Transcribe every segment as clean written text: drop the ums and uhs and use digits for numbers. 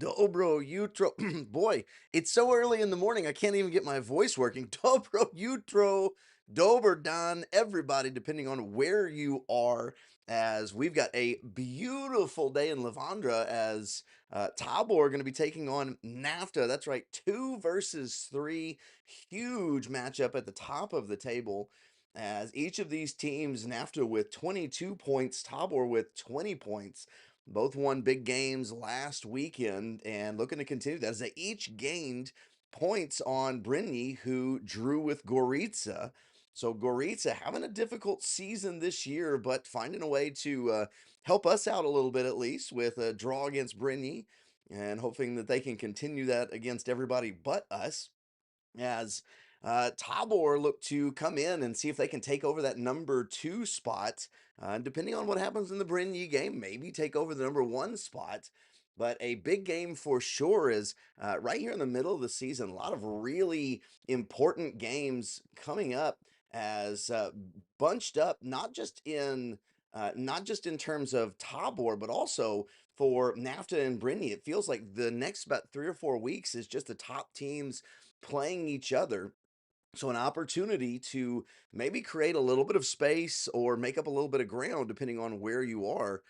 Dobro jutro. Boy, it's so early in the morning, I can't even get my voice working. Dobro jutro, dober dan, everybody, depending on where you are, as we've got a beautiful day in Lavandra as Tabor are going to be taking on Nafta. That's right, 2 versus 3. Huge matchup at the top of the table. As each of these teams, Nafta with 22 points, Tabor with 20 points. Both won big games last weekend and looking to continue that as they each gained points on Brindley, who drew with Goritza. So Goritza having a difficult season this year, but finding a way to help us out a little bit at least with a draw against Brindley and hoping that they can continue that against everybody but us as Tabor look to come in and see if they can take over that number 2 spot. Depending on what happens in the Brindley game, maybe take over the number 1 spot. But a big game for sure is right here in the middle of the season. A lot of really important games coming up as bunched up, not just in terms of Tabor, but also for NAFTA and Brindley. It feels like the next about 3 or 4 weeks is just the top teams playing each other. So, an opportunity to maybe create a little bit of space or make up a little bit of ground, depending on where you are.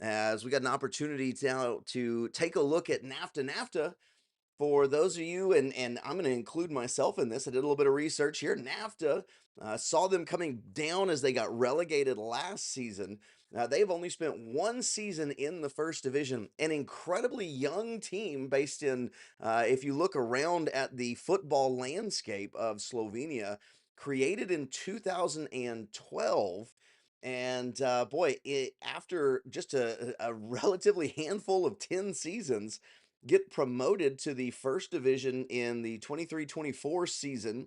As we got an opportunity now to take a look at NAFTA. NAFTA, for those of you, and I'm going to include myself in this, I did a little bit of research here. NAFTA saw them coming down as they got relegated last season. They've only spent 1 season in the first division, an incredibly young team based in, if you look around at the football landscape of Slovenia, created in 2012. And boy, after just a relatively handful of 10 seasons, get promoted to the first division in the 23-24 season,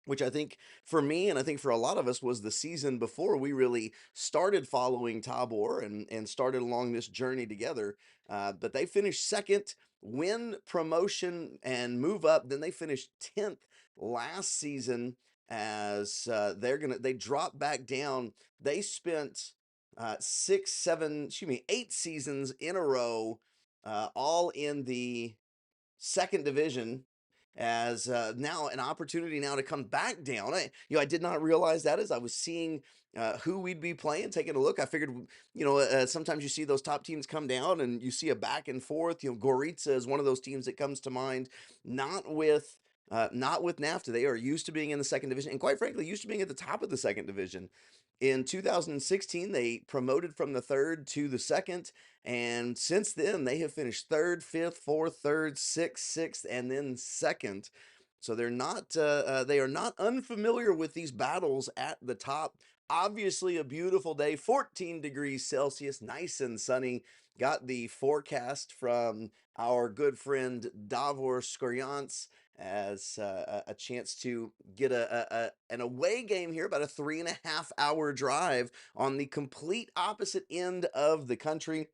which I think for me and I think for a lot of us was the season before we really started following Tabor and started along this journey together. But they finished second, win promotion and move up. Then they finished 10th last season as they dropped back down. They spent 8 seasons in a row, all in the second division, as now an opportunity now to come back down. I did not realize that as I was seeing who we'd be playing, taking a look. I figured, sometimes you see those top teams come down and you see a back and forth. Goritza is one of those teams that comes to mind. Not with NAFTA. They are used to being in the second division, and quite frankly, used to being at the top of the second division. In 2016, they promoted from the third to the second, and since then they have finished third, fifth, fourth, third, sixth, and then second. So they are not unfamiliar with these battles at the top. Obviously, a beautiful day, 14 degrees Celsius, nice and sunny. Got the forecast from our good friend Davor Skoryants as a chance to get an away game here, about a 3.5 hour drive on the complete opposite end of the country.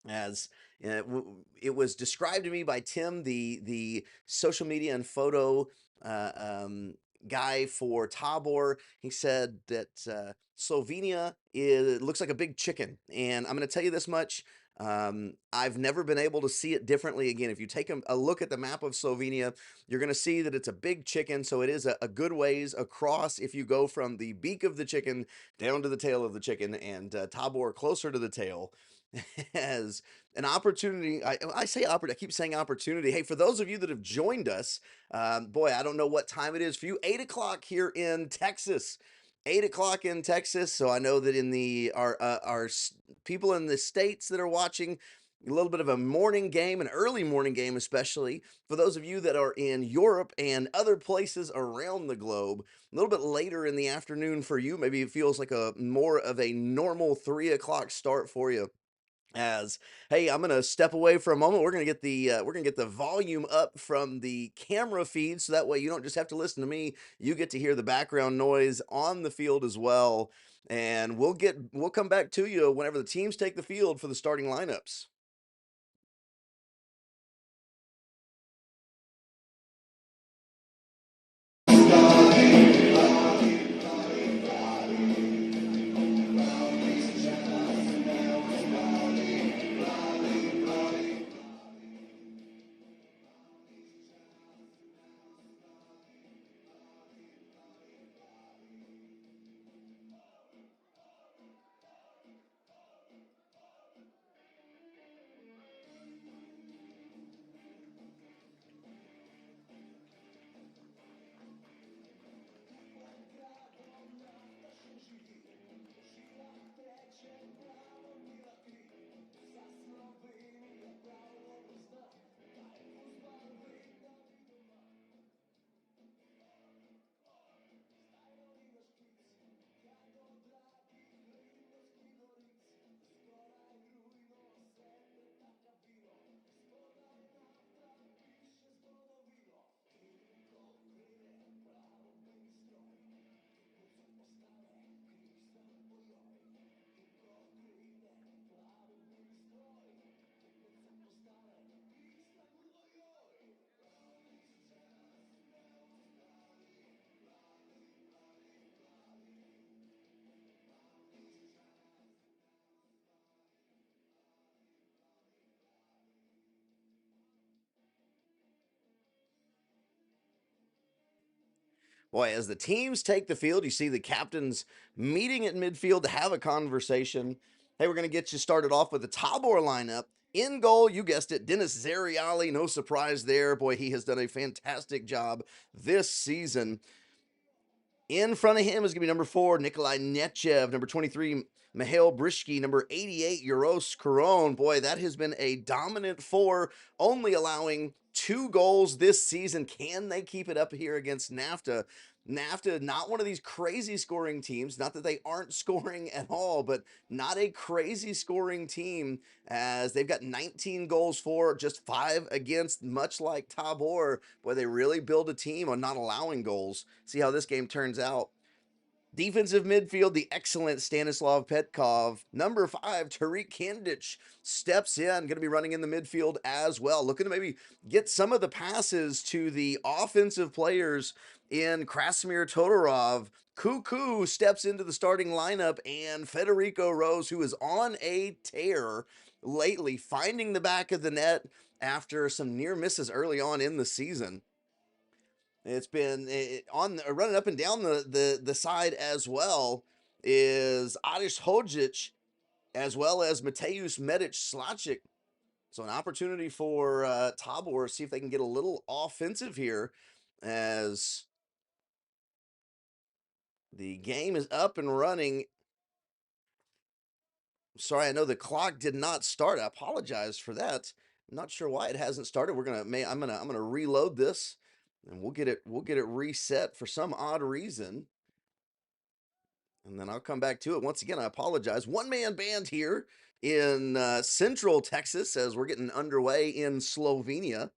As it was described to me by Tim, the social media and photo uh, um, guy for Tabor. He said that Slovenia looks like a big chicken, and I'm going to tell you this much. I've never been able to see it differently again. If you take a look at the map of Slovenia, you're going to see that it's a big chicken. So it is a good ways across if you go from the beak of the chicken down to the tail of the chicken, and Tabor closer to the tail. As an opportunity, I say opportunity, I keep saying opportunity. Hey, for those of you that have joined us, boy, I don't know what time it is for you. 8 o'clock here in Texas. 8 o'clock in Texas. So I know that in our people in the states that are watching, a little bit of a morning game, an early morning game, especially for those of you that are in Europe and other places around the globe. A little bit later in the afternoon for you. Maybe it feels like a more of a normal 3 o'clock start for you. As hey, I'm gonna step away for a moment. We're gonna get the volume up from the camera feed, so that way you don't just have to listen to me. You get to hear the background noise on the field as well. And we'll come back to you whenever the teams take the field for the starting lineups. Boy, as the teams take the field, you see the captains meeting at midfield to have a conversation. Hey, we're going to get you started off with the Tabor lineup. In goal, you guessed it, Dennis Zeriali. No surprise there. Boy, he has done a fantastic job this season. In front of him is going to be number 4, Nikolai Nechev. Number 23, Mihail Brishki. Number 88, Euros Koron. Boy, that has been a dominant 4, only allowing 2 goals this season. Can they keep it up here against Nafta? Nafta, not one of these crazy scoring teams. Not that they aren't scoring at all, but not a crazy scoring team, as they've got 19 goals for, just 5 against, much like Tabor. Boy, they really build a team on not allowing goals. See how this game turns out. Defensive midfield, the excellent Stanislav Petkov. Number 5, Tariq Kandic steps in, going to be running in the midfield as well. Looking to maybe get some of the passes to the offensive players in Krasimir Todorov. Cuckoo steps into the starting lineup, and Federico Rose, who is on a tear lately, finding the back of the net after some near misses early on in the season. It's been on running up and down the side as well is Adish Hodzic, as well as Mateusz Medic Slacic. So an opportunity for Tabor, see if they can get a little offensive here as the game is up and running. Sorry, I know the clock did not start. I apologize for that. I'm not sure why it hasn't started. I'm gonna reload this, and we'll get it reset for some odd reason. And then I'll come back to it. Once again, I apologize. One-man band here in Central Texas as we're getting underway in Slovenia.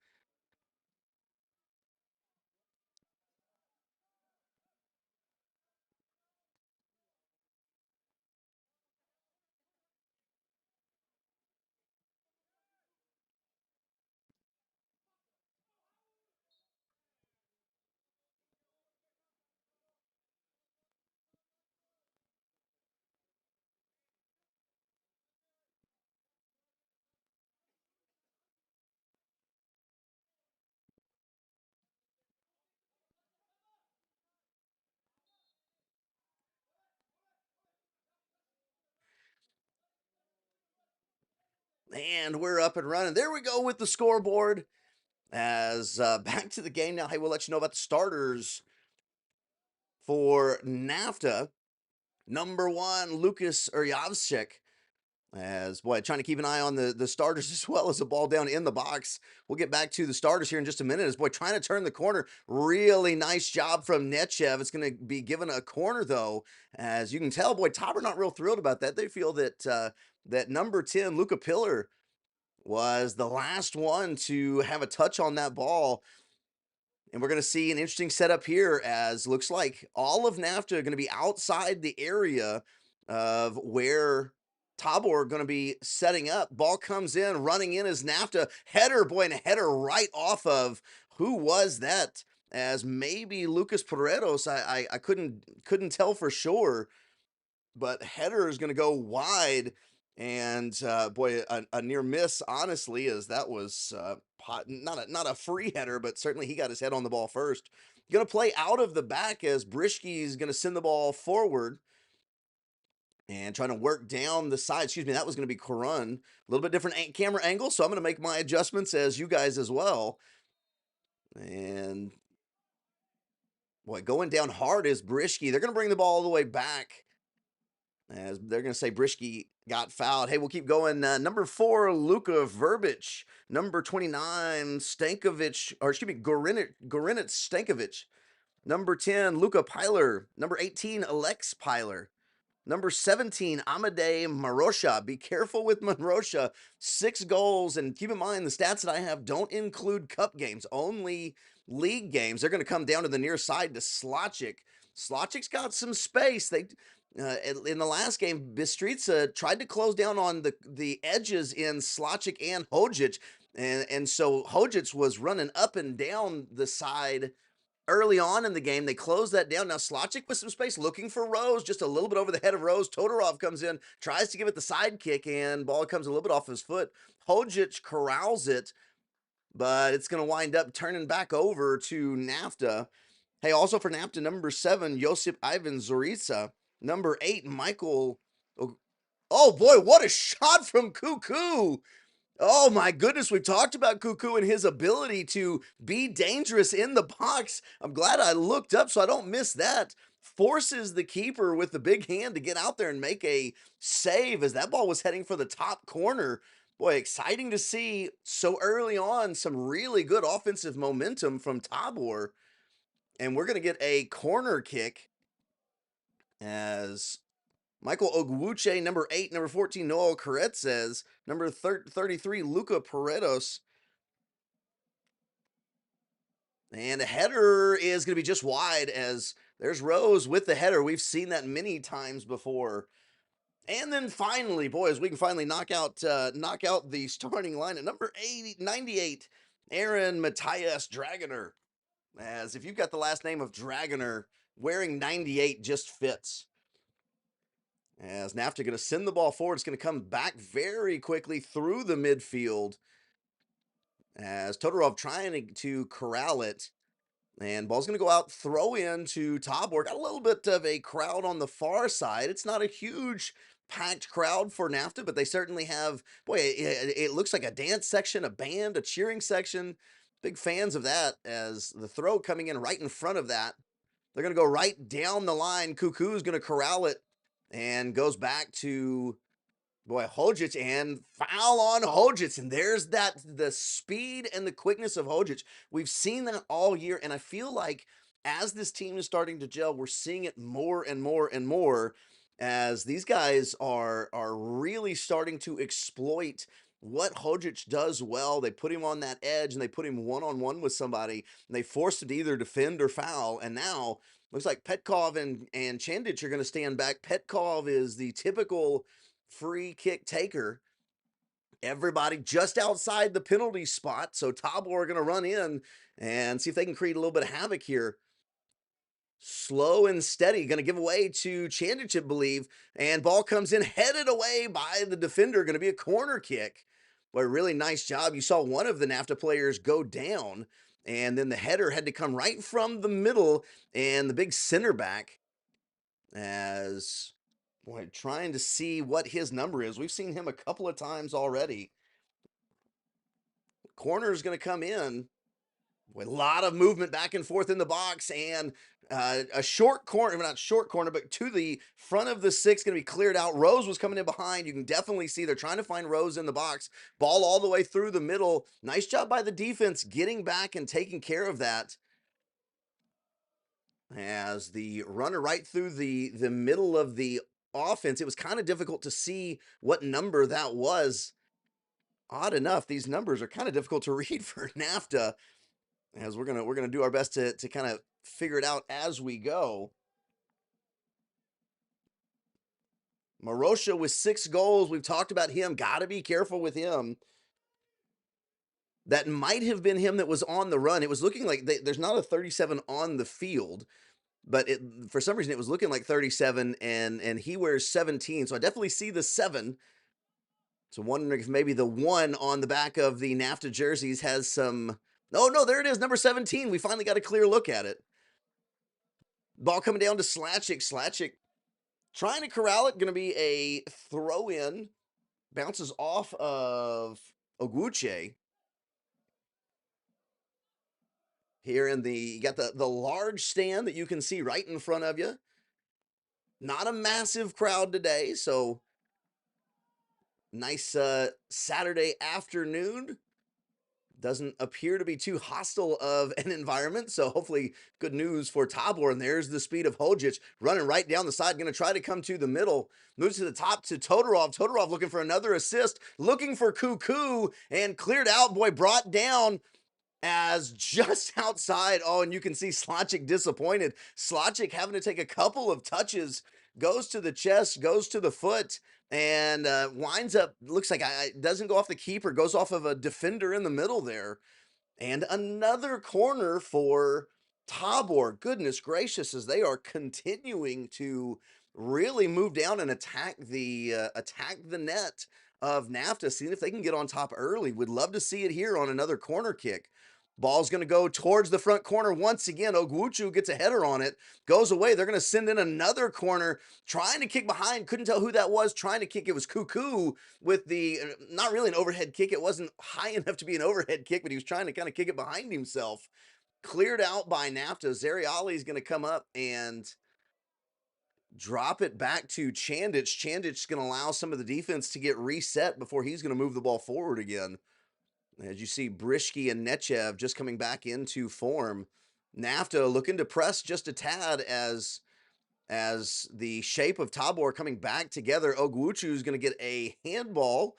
And we're up and running. There we go with the scoreboard. As back to the game now. Hey, we'll let you know about the starters for NAFTA. Number 1, Lucas Uryavsek. As boy, trying to keep an eye on the starters as well as the ball down in the box. We'll get back to the starters here in just a minute. As boy, trying to turn the corner. Really nice job from Nechev. It's going to be given a corner though. As you can tell, boy, Tabor not real thrilled about that. They feel that that number 10, Luca Pillar, was the last one to have a touch on that ball. And we're going to see an interesting setup here, as looks like all of NAFTA are going to be outside the area of where Tabor are going to be setting up. Ball comes in, running in as NAFTA. Header, boy, and a header right off of, who was that? As maybe Lucas Pereiros. I couldn't tell for sure, but header is going to go wide. And boy, a near miss, honestly, as that was not a free header, but certainly he got his head on the ball first. Going to play out of the back as Brishke is going to send the ball forward and trying to work down the side. Excuse me, that was going to be Corun. A little bit different camera angle, so I'm going to make my adjustments as you guys as well. And boy, going down hard is Brishke. They're going to bring the ball all the way back, as they're going to say Brishke got fouled. Hey, we'll keep going. Number 4, Luka Verbic. Number 29, Stankovic, or excuse me, Gorinit Stankovic. Number 10, Luka Pilar. Number 18, Alex Pilar. Number 17, Amadei Marosha. Be careful with Marosha. 6 goals, and keep in mind the stats that I have don't include cup games, only league games. They're going to come down to the near side to Slacic. Slacic's got some space. They in the last game, Bistrica tried to close down on the edges in Slacic and Hodzic, and so Hodzic was running up and down the side early on in the game. They closed that down. Now Slacic with some space, looking for Rose, just a little bit over the head of Rose. Todorov comes in, tries to give it the side kick, and ball comes a little bit off his foot. Hodzic corrals it, but it's going to wind up turning back over to Nafta. Hey, also for Nafta, number 7, Josip Ivan Zorica. Number 8, Michael. Oh boy, what a shot from Cuckoo! Oh my goodness, we've talked about Cuckoo and his ability to be dangerous in the box. I'm glad I looked up so I don't miss that. Forces the keeper with the big hand to get out there and make a save as that ball was heading for the top corner. Boy, exciting to see so early on some really good offensive momentum from Tabor. And we're going to get a corner kick as Michael Ogwuche, number 8, number 14, Noel Corretzes, number 33, Luca Paredes. And the header is going to be just wide as there's Rose with the header. We've seen that many times before. And then finally, boys, we can finally knock out the starting line at number 98, Aaron Matthias Dragoner. As if you've got the last name of Dragoner, wearing 98 just fits. As Nafta going to send the ball forward, it's going to come back very quickly through the midfield. As Todorov trying to corral it. And ball's going to go out, throw in to Tabor. Got a little bit of a crowd on the far side. It's not a huge packed crowd for Nafta, but they certainly have, boy, it looks like a dance section, a band, a cheering section. Big fans of that as the throw coming in right in front of that. They're going to go right down the line. Cuckoo's going to corral it and goes back to, boy, Hojic, and foul on Hojic. And there's the speed and the quickness of Hojic. We've seen that all year, and I feel like as this team is starting to gel, we're seeing it more and more and more as these guys are really starting to exploit what Hojic does well. They put him on that edge and they put him one-on-one with somebody, and they force him to either defend or foul. And now looks like Petkov and Chandic are going to stand back. Petkov is the typical free kick taker. Everybody just outside the penalty spot. So Tabor are going to run in and see if they can create a little bit of havoc here. Slow and steady, going to give away to Chandic, I believe, and ball comes in, headed away by the defender, going to be a corner kick. But a really nice job. You saw one of the Nafta players go down, and then the header had to come right from the middle, and the big center back as, boy, trying to see what his number is. We've seen him a couple of times already. Corner is going to come in with a lot of movement back and forth in the box, and a short corner, not short corner, but to the front of the 6 going to be cleared out. Rose was coming in behind. You can definitely see they're trying to find Rose in the box. Ball all the way through the middle. Nice job by the defense getting back and taking care of that. As the runner right through the middle of the offense, it was kind of difficult to see what number that was. Odd enough, these numbers are kind of difficult to read for Nafta, as we're gonna do our best to kind of figure it out as we go. Marosha with 6 goals. We've talked about him. Got to be careful with him. That might have been him that was on the run. It was looking like there's not a 37 on the field, but for some reason it was looking like 37, and he wears 17. So I definitely see the 7. So wondering if maybe the 1 on the back of the Nafta jerseys has some. Oh no, there it is, number 17. We finally got a clear look at it. Ball coming down to Slachik. Slachik trying to corral it. Going to be a throw in. Bounces off of Ogwuche. Here in you got the large stand that you can see right in front of you. Not a massive crowd today, so nice Saturday afternoon. Doesn't appear to be too hostile of an environment, so hopefully good news for Tabor. And there's the speed of Hojic running right down the side, going to try to come to the middle. Moves to the top to Todorov. Todorov looking for another assist, looking for Cuckoo, and cleared out. Boy, brought down as just outside. Oh, and you can see Slachik disappointed. Slachik having to take a couple of touches, goes to the chest, goes to the foot, and winds up, looks like doesn't go off the keeper, goes off of a defender in the middle there. And another corner for Tabor. Goodness gracious, as they are continuing to really move down and attack the net of Nafta, seeing if they can get on top early. Would love to see it here on another corner kick. Ball's going to go towards the front corner once again. Ogwuchu gets a header on it, goes away. They're going to send in another corner, trying to kick behind. Couldn't tell who that was trying to kick. It was Cuckoo with the, not really an overhead kick. It wasn't high enough to be an overhead kick, but he was trying to kind of kick it behind himself. Cleared out by Nafta. Zariali is going to come up and drop it back to Chandich. Chandich going to allow some of the defense to get reset before he's going to move the ball forward again. As you see, Brishki and Nechev just coming back into form. Nafta looking to press just a tad as the shape of Tabor coming back together. Ogwuchu is going to get a handball.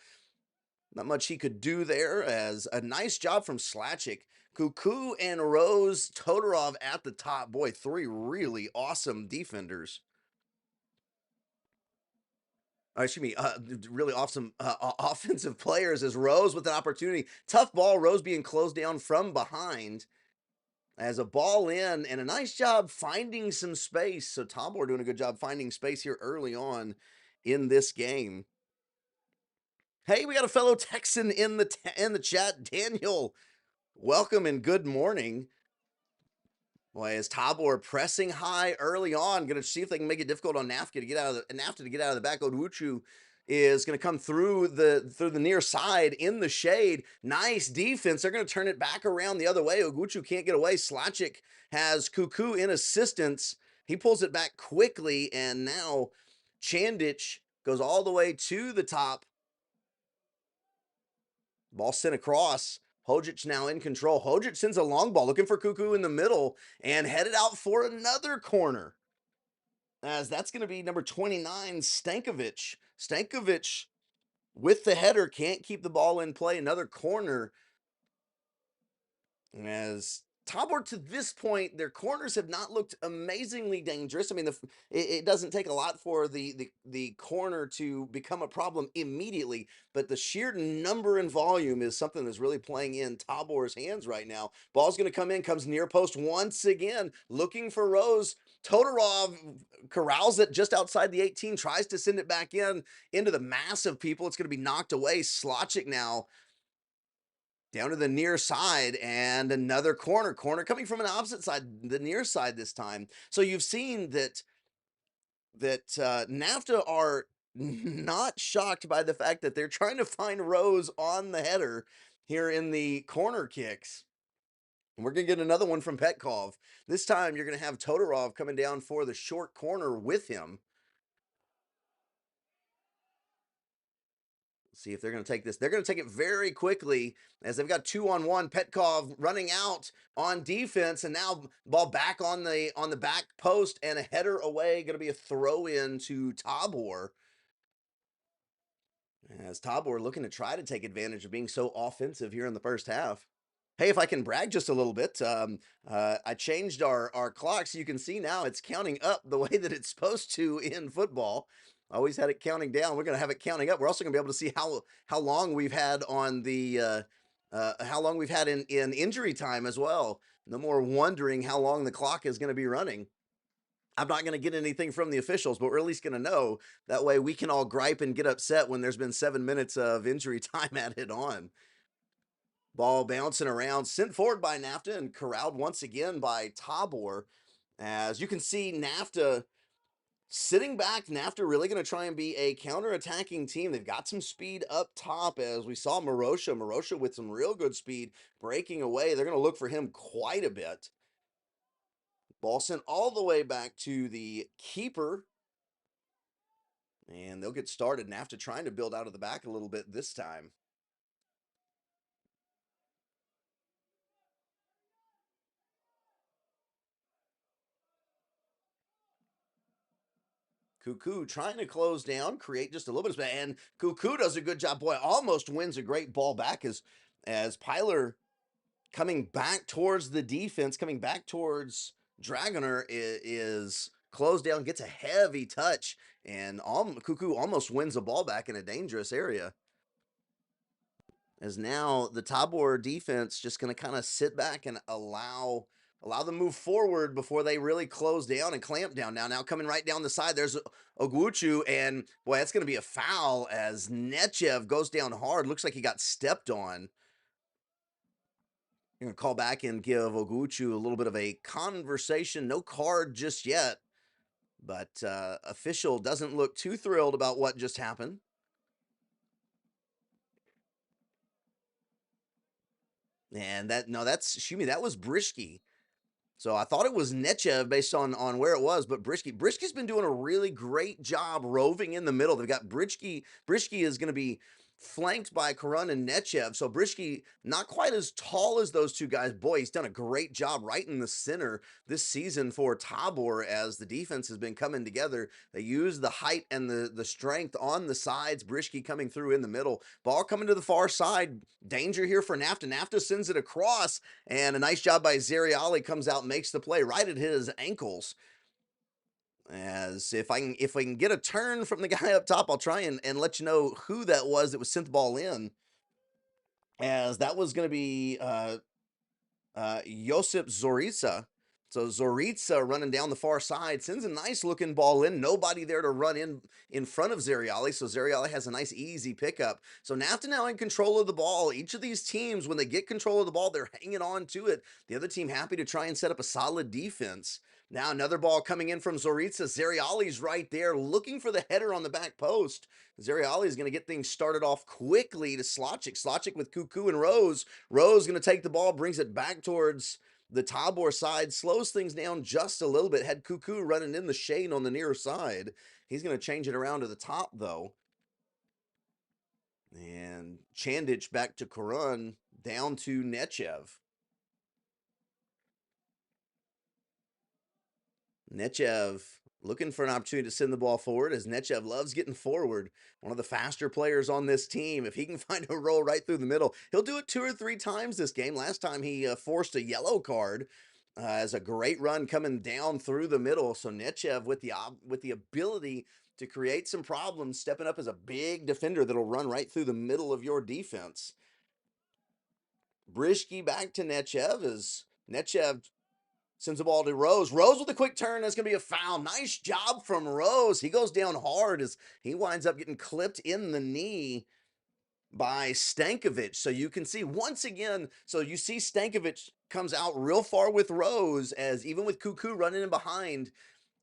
Not much he could do there, as a nice job from Slachik. Cuckoo and Rose Todorov at the top. Boy, three really awesome defenders. Excuse me, really awesome offensive players, as Rose with an opportunity. Tough ball, Rose being closed down from behind as a ball in, and a nice job finding some space. So Tabor doing a good job finding space here early on in this game. Hey, we got a fellow Texan in the chat, Daniel. Welcome and good morning. Boy, is Tabor pressing high early on, going to see if they can make it difficult on Nafta to get out of the back. Odwuchu is going to come through the near side in the shade. Nice defense. They're going to turn it back around the other way. Ogwuchu can't get away. Slachik has Cuckoo in assistance. He pulls it back quickly, and now Chandich goes all the way to the top. Ball sent across. Hojic now in control. Hojic sends a long ball looking for Cuckoo in the middle and headed out for another corner. As that's going to be number 29, Stankovic. Stankovic with the header can't keep the ball in play. Another corner. As Tabor, to this point, their corners have not looked amazingly dangerous. I mean, it doesn't take a lot for the corner to become a problem immediately, but the sheer number and volume is something that's really playing in Tabor's hands right now. Ball's going to come in, comes near post once again, looking for Rose. Todorov corrals it just outside the 18, tries to send it back into the mass of people. It's going to be knocked away. Slachik now down to the near side, and another corner coming from an opposite side, the near side this time. So you've seen that Nafta are not shocked by the fact that they're trying to find Rose on the header here in the corner kicks. And we're going to get another one from Petkov. This time you're going to have Todorov coming down for the short corner with him. See if they're going to take this. They're going to take it very quickly, as they've got 2-on-1. Petkov running out on defense, and now ball back on the back post, and a header away. Going to be a throw in to Tabor. As Tabor looking to try to take advantage of being so offensive here in the first half. Hey, if I can brag just a little bit, I changed our clock, so you can see now it's counting up the way that it's supposed to in football. I always had it counting down. We're going to have it counting up. We're also going to be able to see how long we've had on the how long we've had in injury time as well. No more wondering how long the clock is going to be running. I'm not going to get anything from the officials, but we're at least going to know. That way we can all gripe and get upset when there's been 7 minutes of injury time added on. Ball bouncing around, sent forward by Nafta and corralled once again by Tabor. As you can see, Nafta sitting back. Nafta really going to try and be a counter-attacking team. They've got some speed up top, as we saw Marosha. Marosha with some real good speed breaking away. They're going to look for him quite a bit. Ball sent all the way back to the keeper. And they'll get started. Nafta trying to build out of the back a little bit this time. Cuckoo trying to close down, create just a little bit of space, and Cuckoo does a good job. Boy, almost wins a great ball back as Pyler coming back towards the defense, coming back towards Dragoner is closed down, gets a heavy touch, and Cuckoo almost wins the ball back in a dangerous area. As now the Tabor defense just going to kind of sit back and allow them move forward before they really close down and clamp down. Now coming right down the side, there's Ogwuchu, and boy, that's going to be a foul as Nechev goes down hard. Looks like he got stepped on. You're going to call back and give Oguchu a little bit of a conversation. No card just yet, but official doesn't look too thrilled about what just happened. And that's Shumi. That was Brishke. So I thought it was Nechev based on where it was, but Brisky's been doing a really great job roving in the middle. They've got Brisky is going to be flanked by Karun and Nechev. So Brisky not quite as tall as those two guys. Boy, he's done a great job right in the center this season for Tabor as the defense has been coming together. They use the height and the strength on the sides. Brisky coming through in the middle. Ball coming to the far side. Danger here for Nafta. Nafta sends it across, and a nice job by Zeriali comes out and makes the play right at his ankles. As if I can get a turn from the guy up top, I'll try and let you know who that was that was sent the ball in. As that was going to be Josip Zorica. So Zorica running down the far side sends a nice looking ball in. Nobody there to run in front of Zeriali. So Zeriali has a nice easy pickup. So Nafta now in control of the ball. Each of these teams, when they get control of the ball, they're hanging on to it. The other team happy to try and set up a solid defense. Now another ball coming in from Zorica. Zeriali's right there looking for the header on the back post. Zeriali is going to get things started off quickly to Slotchik. Slotchik with Cuckoo and Rose. Rose going to take the ball, brings it back towards the Tabor side, slows things down just a little bit. Had Cuckoo running in the shade on the near side. He's going to change it around to the top, though. And Chandich back to Karun, down to Nechev. Nechev looking for an opportunity to send the ball forward as Nechev loves getting forward. One of the faster players on this team. If he can find a roll right through the middle, he'll do it 2 or 3 times this game. Last time he forced a yellow card as a great run coming down through the middle. So Nechev with the ability to create some problems, stepping up as a big defender that'll run right through the middle of your defense. Brishke back to Nechev as Nechev sends the ball to Rose. Rose with a quick turn. That's going to be a foul. Nice job from Rose. He goes down hard as he winds up getting clipped in the knee by Stankovic. So you can see once again, so you see Stankovic comes out real far with Rose as even with Cuckoo running in behind,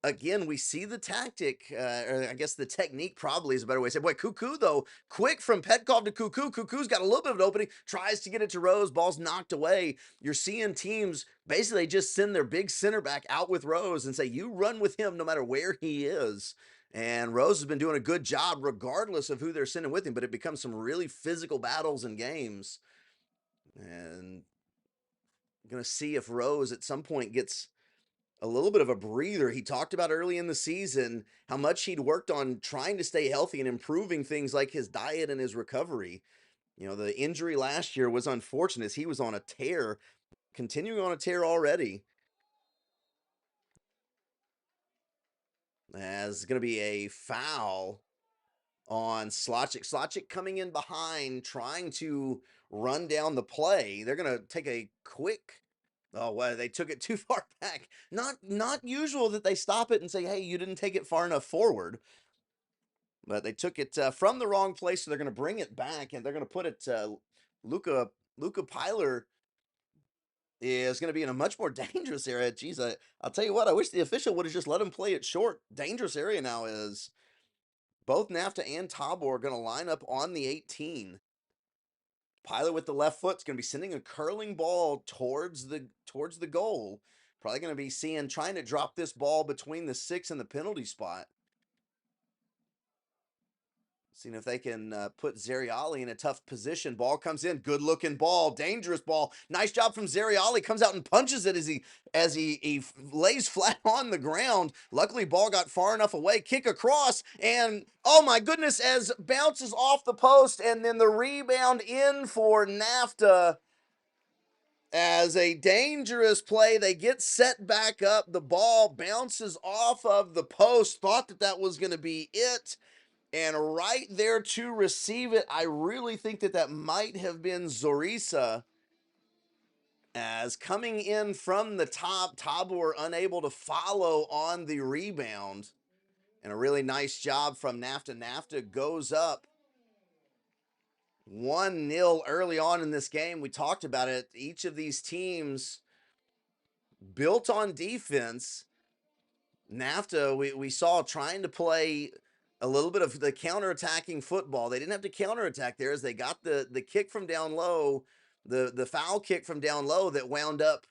again, we see the tactic, or I guess the technique probably is a better way to say. Boy, Cuckoo, though, quick from Petkov to Cuckoo. Cuckoo's got a little bit of an opening, tries to get it to Rose, ball's knocked away. You're seeing teams basically just send their big center back out with Rose and say, you run with him no matter where he is. And Rose has been doing a good job regardless of who they're sending with him, but it becomes some really physical battles and games. And going to see if Rose at some point gets a little bit of a breather. He talked about early in the season how much he'd worked on trying to stay healthy and improving things like his diet and his recovery. You know, the injury last year was unfortunate as he was on a tear, continuing on a tear already. As going to be a foul on Slotchik. Slotchik coming in behind, trying to run down the play. They're going to take a quick. Oh, well, they took it too far back. Not usual that they stop it and say, "Hey, you didn't take it far enough forward." But they took it from the wrong place, so they're going to bring it back and they're going to put it. Luca Pilar is going to be in a much more dangerous area. Geez, I'll tell you what. I wish the official would have just let him play it short. Dangerous area now is both Nafta and Tabor are going to line up on the 18. Pilot with the left foot is going to be sending a curling ball towards the goal. Probably going to be trying to drop this ball between the 6 and the penalty spot. Seeing if they can put Zeriali in a tough position. Ball comes in, good looking ball, dangerous ball. Nice job from Zeriali. Comes out and punches it as he lays flat on the ground. Luckily, ball got far enough away. Kick across, and oh my goodness, as bounces off the post, and then the rebound in for Nafta. As a dangerous play, they get set back up. The ball bounces off of the post. Thought that was going to be it. And right there to receive it, I really think that might have been Zorica. As coming in from the top, Tabor unable to follow on the rebound. And a really nice job from Nafta. Nafta goes up 1-0 early on in this game. We talked about it. Each of these teams built on defense. Nafta, we saw trying to play a little bit of the counterattacking football. They didn't have to counterattack there as they got the kick from down low, the foul kick from down low that wound up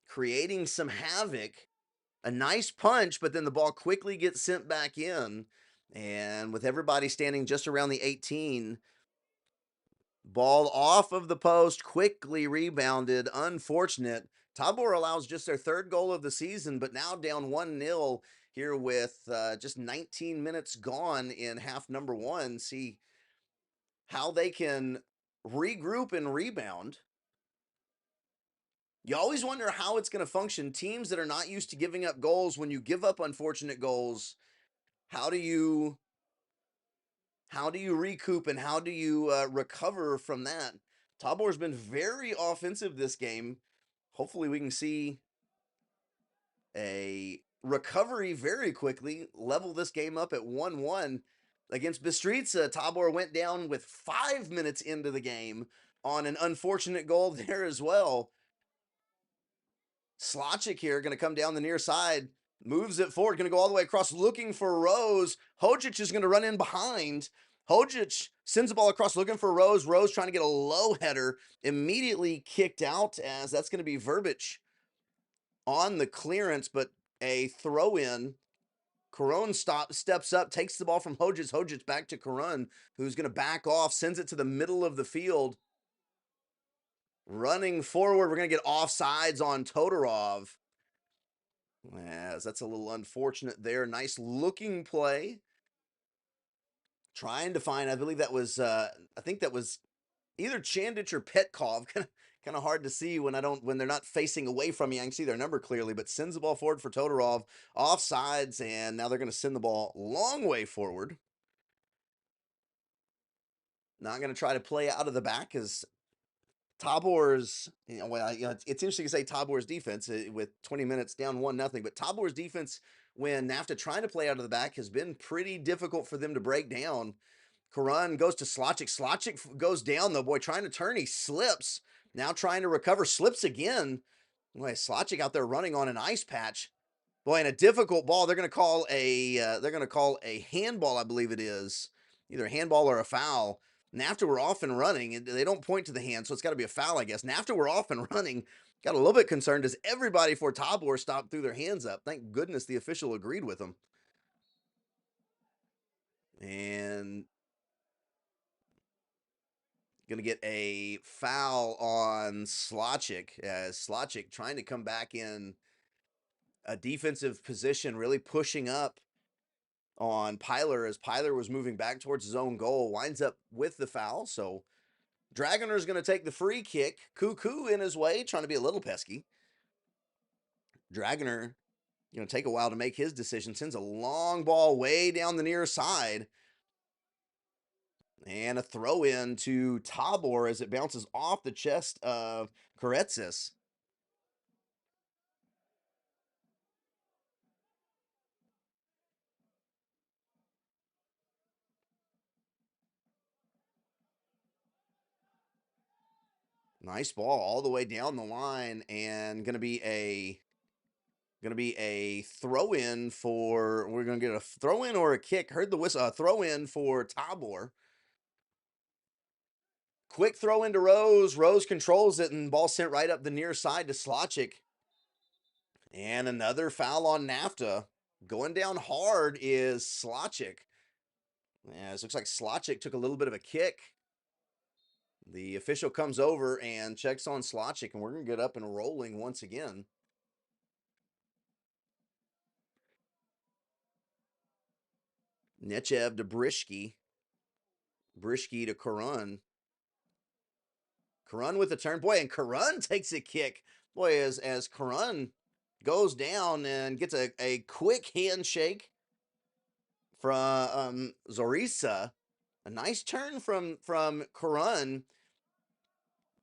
creating some havoc. A nice punch, but then the ball quickly gets sent back in. And with everybody standing just around the 18, ball off of the post, quickly rebounded. Unfortunate. Tabor allows just their third goal of the season, but now down 1-0 here with just 19 minutes gone in half number one. See how they can regroup and rebound. You always wonder how it's going to function. Teams that are not used to giving up goals, when you give up unfortunate goals, how do you recoup and how do you recover from that? Tabor's been very offensive this game. Hopefully, we can see a recovery very quickly, level this game up at 1-1 against Bistrica. Tabor went down with 5 minutes into the game on an unfortunate goal there as well. Slotchik here going to come down the near side, moves it forward, going to go all the way across looking for Rose. Hojic is going to run in behind. Hojic sends the ball across looking for Rose. Rose trying to get a low header, immediately kicked out as that's going to be Verbich on the clearance, but a throw in. Caron steps up, takes the ball from Hojic. Hojic back to Caron, who's going to back off, sends it to the middle of the field. Running forward, we're going to get offsides on Todorov. As that's a little unfortunate there. Nice looking play. Trying to find, I believe that was, I think that was either Chandich or Petkov. Kind of hard to see when they're not facing away from me. I can see their number clearly, but sends the ball forward for Todorov. Offsides, and now they're going to send the ball long way forward. Not going to try to play out of the back as Tabor's, it's interesting to say Tabor's defense with 20 minutes down 1-0, but Tabor's defense when Nafta trying to play out of the back has been pretty difficult for them to break down. Karan goes to Slotchik. Slotchik goes down though. Boy, trying to turn, he slips. Now trying to recover, slips again. Boy, Slotchik out there running on an ice patch. Boy, and a difficult ball. They're going to call a handball, I believe it is, either a handball or a foul. Nafta we're off and running. They don't point to the hand, so it's got to be a foul, I guess. Nafta we're off and running. Got a little bit concerned as everybody for Tabor stopped, threw their hands up. Thank goodness the official agreed with them. And going to get a foul on Slotchik as Slotchik trying to come back in a defensive position, really pushing up on Pyler as Pyler was moving back towards his own goal, winds up with the foul. So Dragoner's going to take the free kick. Cuckoo in his way, trying to be a little pesky. Dragoner going to take a while to make his decision. Sends a long ball way down the near side. And a throw in to Tabor as it bounces off the chest of Karetsis. Nice ball all the way down the line, and gonna be a throw in for, we're gonna get a throw in or a kick. Heard the whistle, throw in for Tabor. Quick throw into Rose. Rose controls it, and ball sent right up the near side to Slotchik. And another foul on Nafta. Going down hard is Slotchik. Yeah, it looks like Slotchik took a little bit of a kick. The official comes over and checks on Slotchik, and we're going to get up and rolling once again. Nechev to Brishki. Brishki to Karan. Karan with the turn. Boy, and Karan takes a kick. Boy, as Karan goes down and gets a quick handshake from Zorisa. A nice turn from Karan.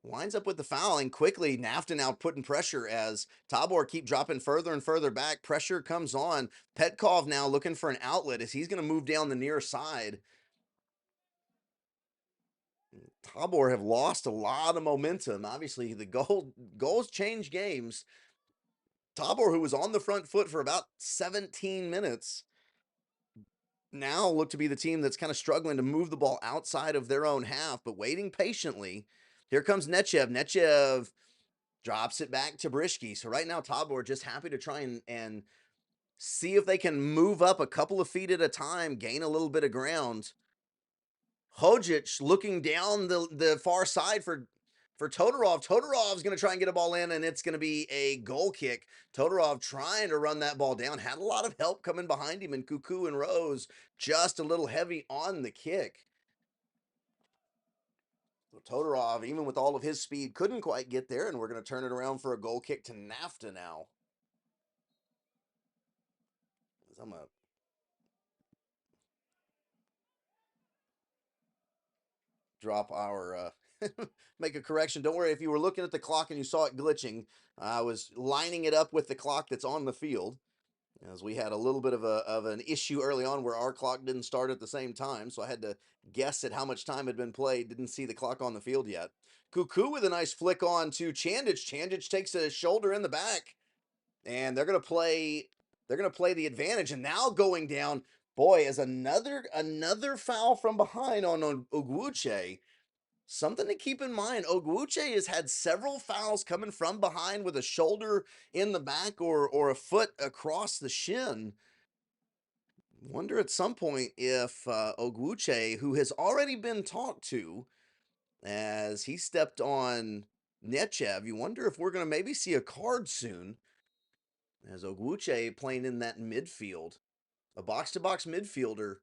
Winds up with the foul, and quickly Nafta now putting pressure as Tabor keep dropping further and further back. Pressure comes on. Petkov now looking for an outlet as he's going to move down the near side. Tabor have lost a lot of momentum. Obviously, the goals change games. Tabor, who was on the front foot for about 17 minutes, now look to be the team that's kind of struggling to move the ball outside of their own half, but waiting patiently. Here comes Nechev. Nechev drops it back to Brishki. So right now, Tabor just happy to try and see if they can move up a couple of feet at a time, gain a little bit of ground. Hojic looking down the far side for Todorov. Todorov's going to try and get a ball in, and it's going to be a goal kick. Todorov trying to run that ball down. Had a lot of help coming behind him, and Cuckoo and Rose just a little heavy on the kick. So Todorov, even with all of his speed, couldn't quite get there, and we're going to turn it around for a goal kick to Nafta now. I'm going to drop our make a correction. Don't worry if you were looking at the clock and you saw it glitching. I was lining it up with the clock that's on the field, as we had a little bit of an issue early on where our clock didn't start at the same time, so I had to guess at how much time had been played. Didn't see the clock on the field yet. Cuckoo with a nice flick on to Chandich. Chandich takes a shoulder in the back, and they're gonna play. They're gonna play the advantage, and now going down. Boy, as another foul from behind on Ogwuche. Something to keep in mind, Ogwuche has had several fouls coming from behind with a shoulder in the back or a foot across the shin. Wonder at some point if Ogwuche, who has already been talked to as he stepped on Nechev, you wonder if we're going to maybe see a card soon as Ogwuche playing in that midfield. A box-to-box midfielder.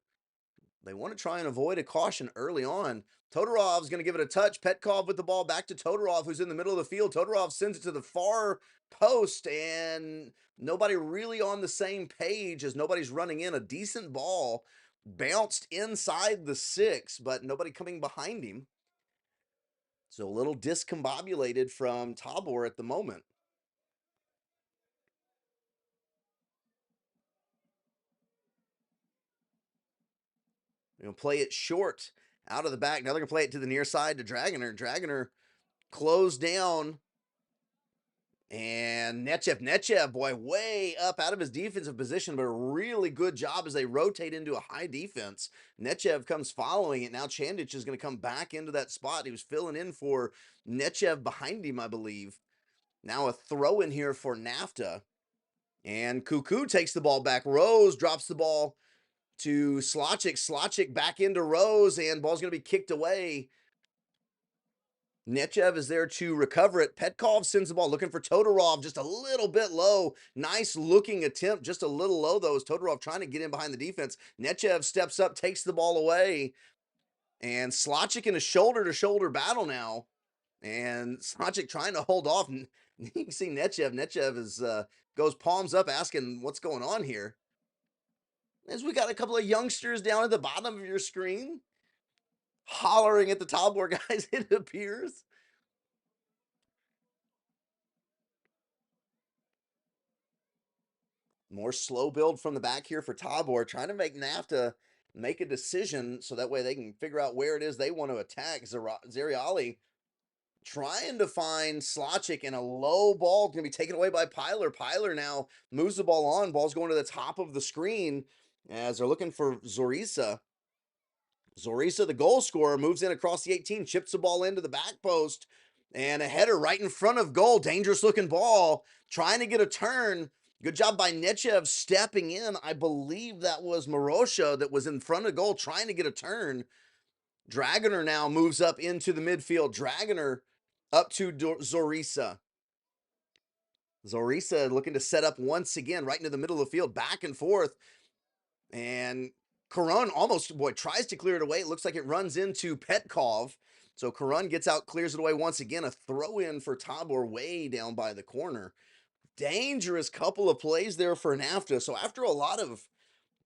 They want to try and avoid a caution early on. Todorov's going to give it a touch. Petkov with the ball back to Todorov, who's in the middle of the field. Todorov sends it to the far post, and nobody really on the same page as nobody's running in. A decent ball bounced inside the 6, but nobody coming behind him. So a little discombobulated from Tabor at the moment. They're going to play it short out of the back. Now they're going to play it to the near side to Dragoner. Dragoner closed down. And Nechev, boy, way up out of his defensive position, but a really good job as they rotate into a high defense. Nechev comes following it. Now Chandich is going to come back into that spot. He was filling in for Nechev behind him, I believe. Now a throw in here for Nafta. And Cuckoo takes the ball back. Rose drops the ball to Slotchik. Slotchik back into Rose, and ball's going to be kicked away. Nechev is there to recover it. Petkov sends the ball looking for Todorov, just a little bit low. Nice looking attempt, just a little low though, as Todorov trying to get in behind the defense. Nechev steps up, takes the ball away, and Slotchik in a shoulder-to-shoulder battle now. And Slotchik trying to hold off. You can see Nechev. Nechev is goes palms up asking what's going on here. As we got a couple of youngsters down at the bottom of your screen hollering at the Tabor guys, it appears. More slow build from the back here for Tabor, trying to make Nafta make a decision so that way they can figure out where it is they want to attack. Zeriali trying to find Slotchik, in a low ball going to be taken away by Pyler. Pyler now moves the ball on. Ball's going to the top of the screen as they're looking for Zorisa. Zorisa, the goal scorer, moves in across the 18, chips the ball into the back post, and a header right in front of goal. Dangerous looking ball, trying to get a turn. Good job by Nechev stepping in. I believe that was Marosha that was in front of goal trying to get a turn. Dragoner now moves up into the midfield. Dragoner up to Zorisa. Zorisa looking to set up once again right into the middle of the field, back and forth. And Karan almost, boy, tries to clear it away. It looks like it runs into Petkov. So Karan gets out, clears it away once again. A throw in for Tabor way down by the corner. Dangerous couple of plays there for Nafta. So after a lot of,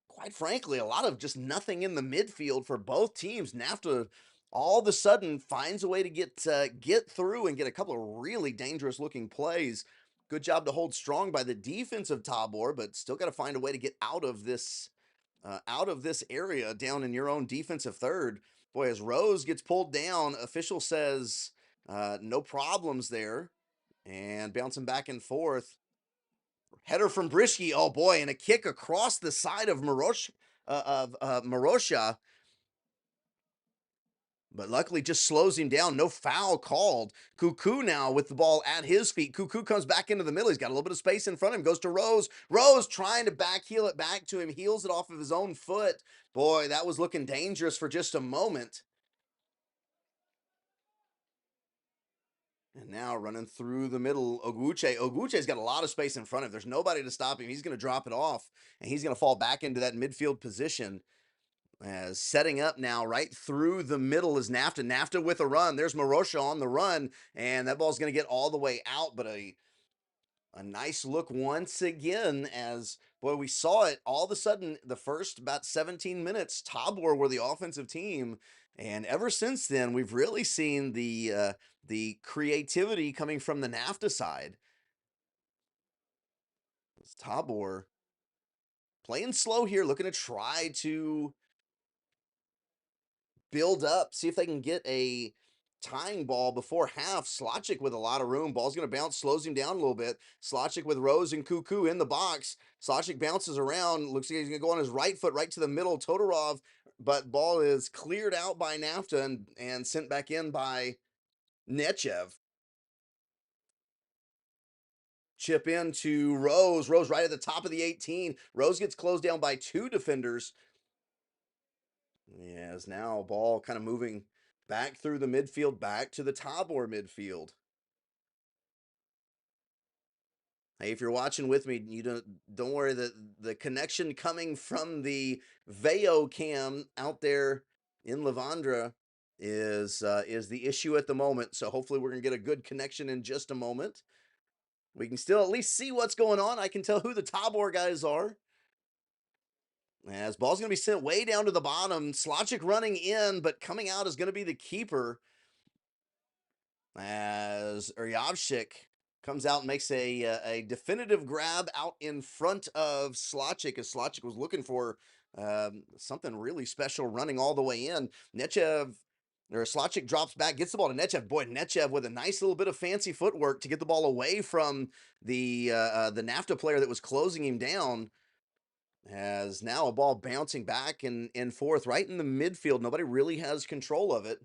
quite frankly, a lot of just nothing in the midfield for both teams, Nafta all of a sudden finds a way to get through and get a couple of really dangerous looking plays. Good job to hold strong by the defense of Tabor, but still got to find a way to get out of this area down in your own defensive third. Boy, as Rose gets pulled down, official says no problems there. And bouncing back and forth. Header from Brisky. Oh boy, and a kick across the side of Marosha. But luckily just slows him down. No foul called. Cuckoo now with the ball at his feet. Cuckoo comes back into the middle. He's got a little bit of space in front of him. Goes to Rose. Rose trying to back heel it back to him. Heels it off of his own foot. Boy, that was looking dangerous for just a moment. And now running through the middle, Oguche. Oguche's got a lot of space in front of him. There's nobody to stop him. He's going to drop it off, and he's going to fall back into that midfield position. As setting up now right through the middle is Nafta. Nafta with a run. There's Marosha on the run, and that ball's going to get all the way out, but a nice look once again as, boy, we saw it all of a sudden the first about 17 minutes. Tabor were the offensive team, and ever since then, we've really seen the creativity coming from the Nafta side. It's Tabor playing slow here, looking to try to build up, see if they can get a tying ball before half. Slotchik with a lot of room. Ball's going to bounce, slows him down a little bit. Slotchik with Rose and Cuckoo in the box. Slotchik bounces around. Looks like he's going to go on his right foot right to the middle. Todorov, but ball is cleared out by Nafta and sent back in by Nechev. Chip in to Rose. Rose right at the top of the 18. Rose gets closed down by two defenders. Yes, now ball kind of moving back through the midfield, back to the Tabor midfield. Hey, if you're watching with me, you don't worry, the connection coming from the Veo cam out there in Lavandra is the issue at the moment. So hopefully we're gonna get a good connection in just a moment. We can still at least see what's going on. I can tell who the Tabor guys are. As ball's going to be sent way down to the bottom. Slotchik running in, but coming out is going to be the keeper. As Uryavchik comes out and makes a definitive grab out in front of Slotchik, as Slotchik was looking for something really special running all the way in. Nechev or Slotchik drops back, gets the ball to Nechev. Boy, Nechev with a nice little bit of fancy footwork to get the ball away from the Nafta player that was closing him down. Has now a ball bouncing back and forth right in the midfield. Nobody really has control of it.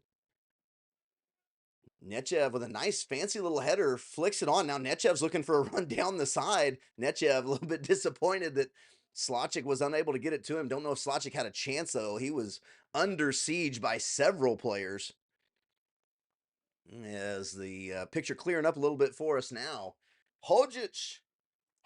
Nechev with a nice fancy little header flicks it on. Now Nechev's looking for a run down the side. Nechev a little bit disappointed that Slotchik was unable to get it to him. Don't know if Slotchik had a chance though. He was under siege by several players. As the picture clearing up a little bit for us now. Hojic.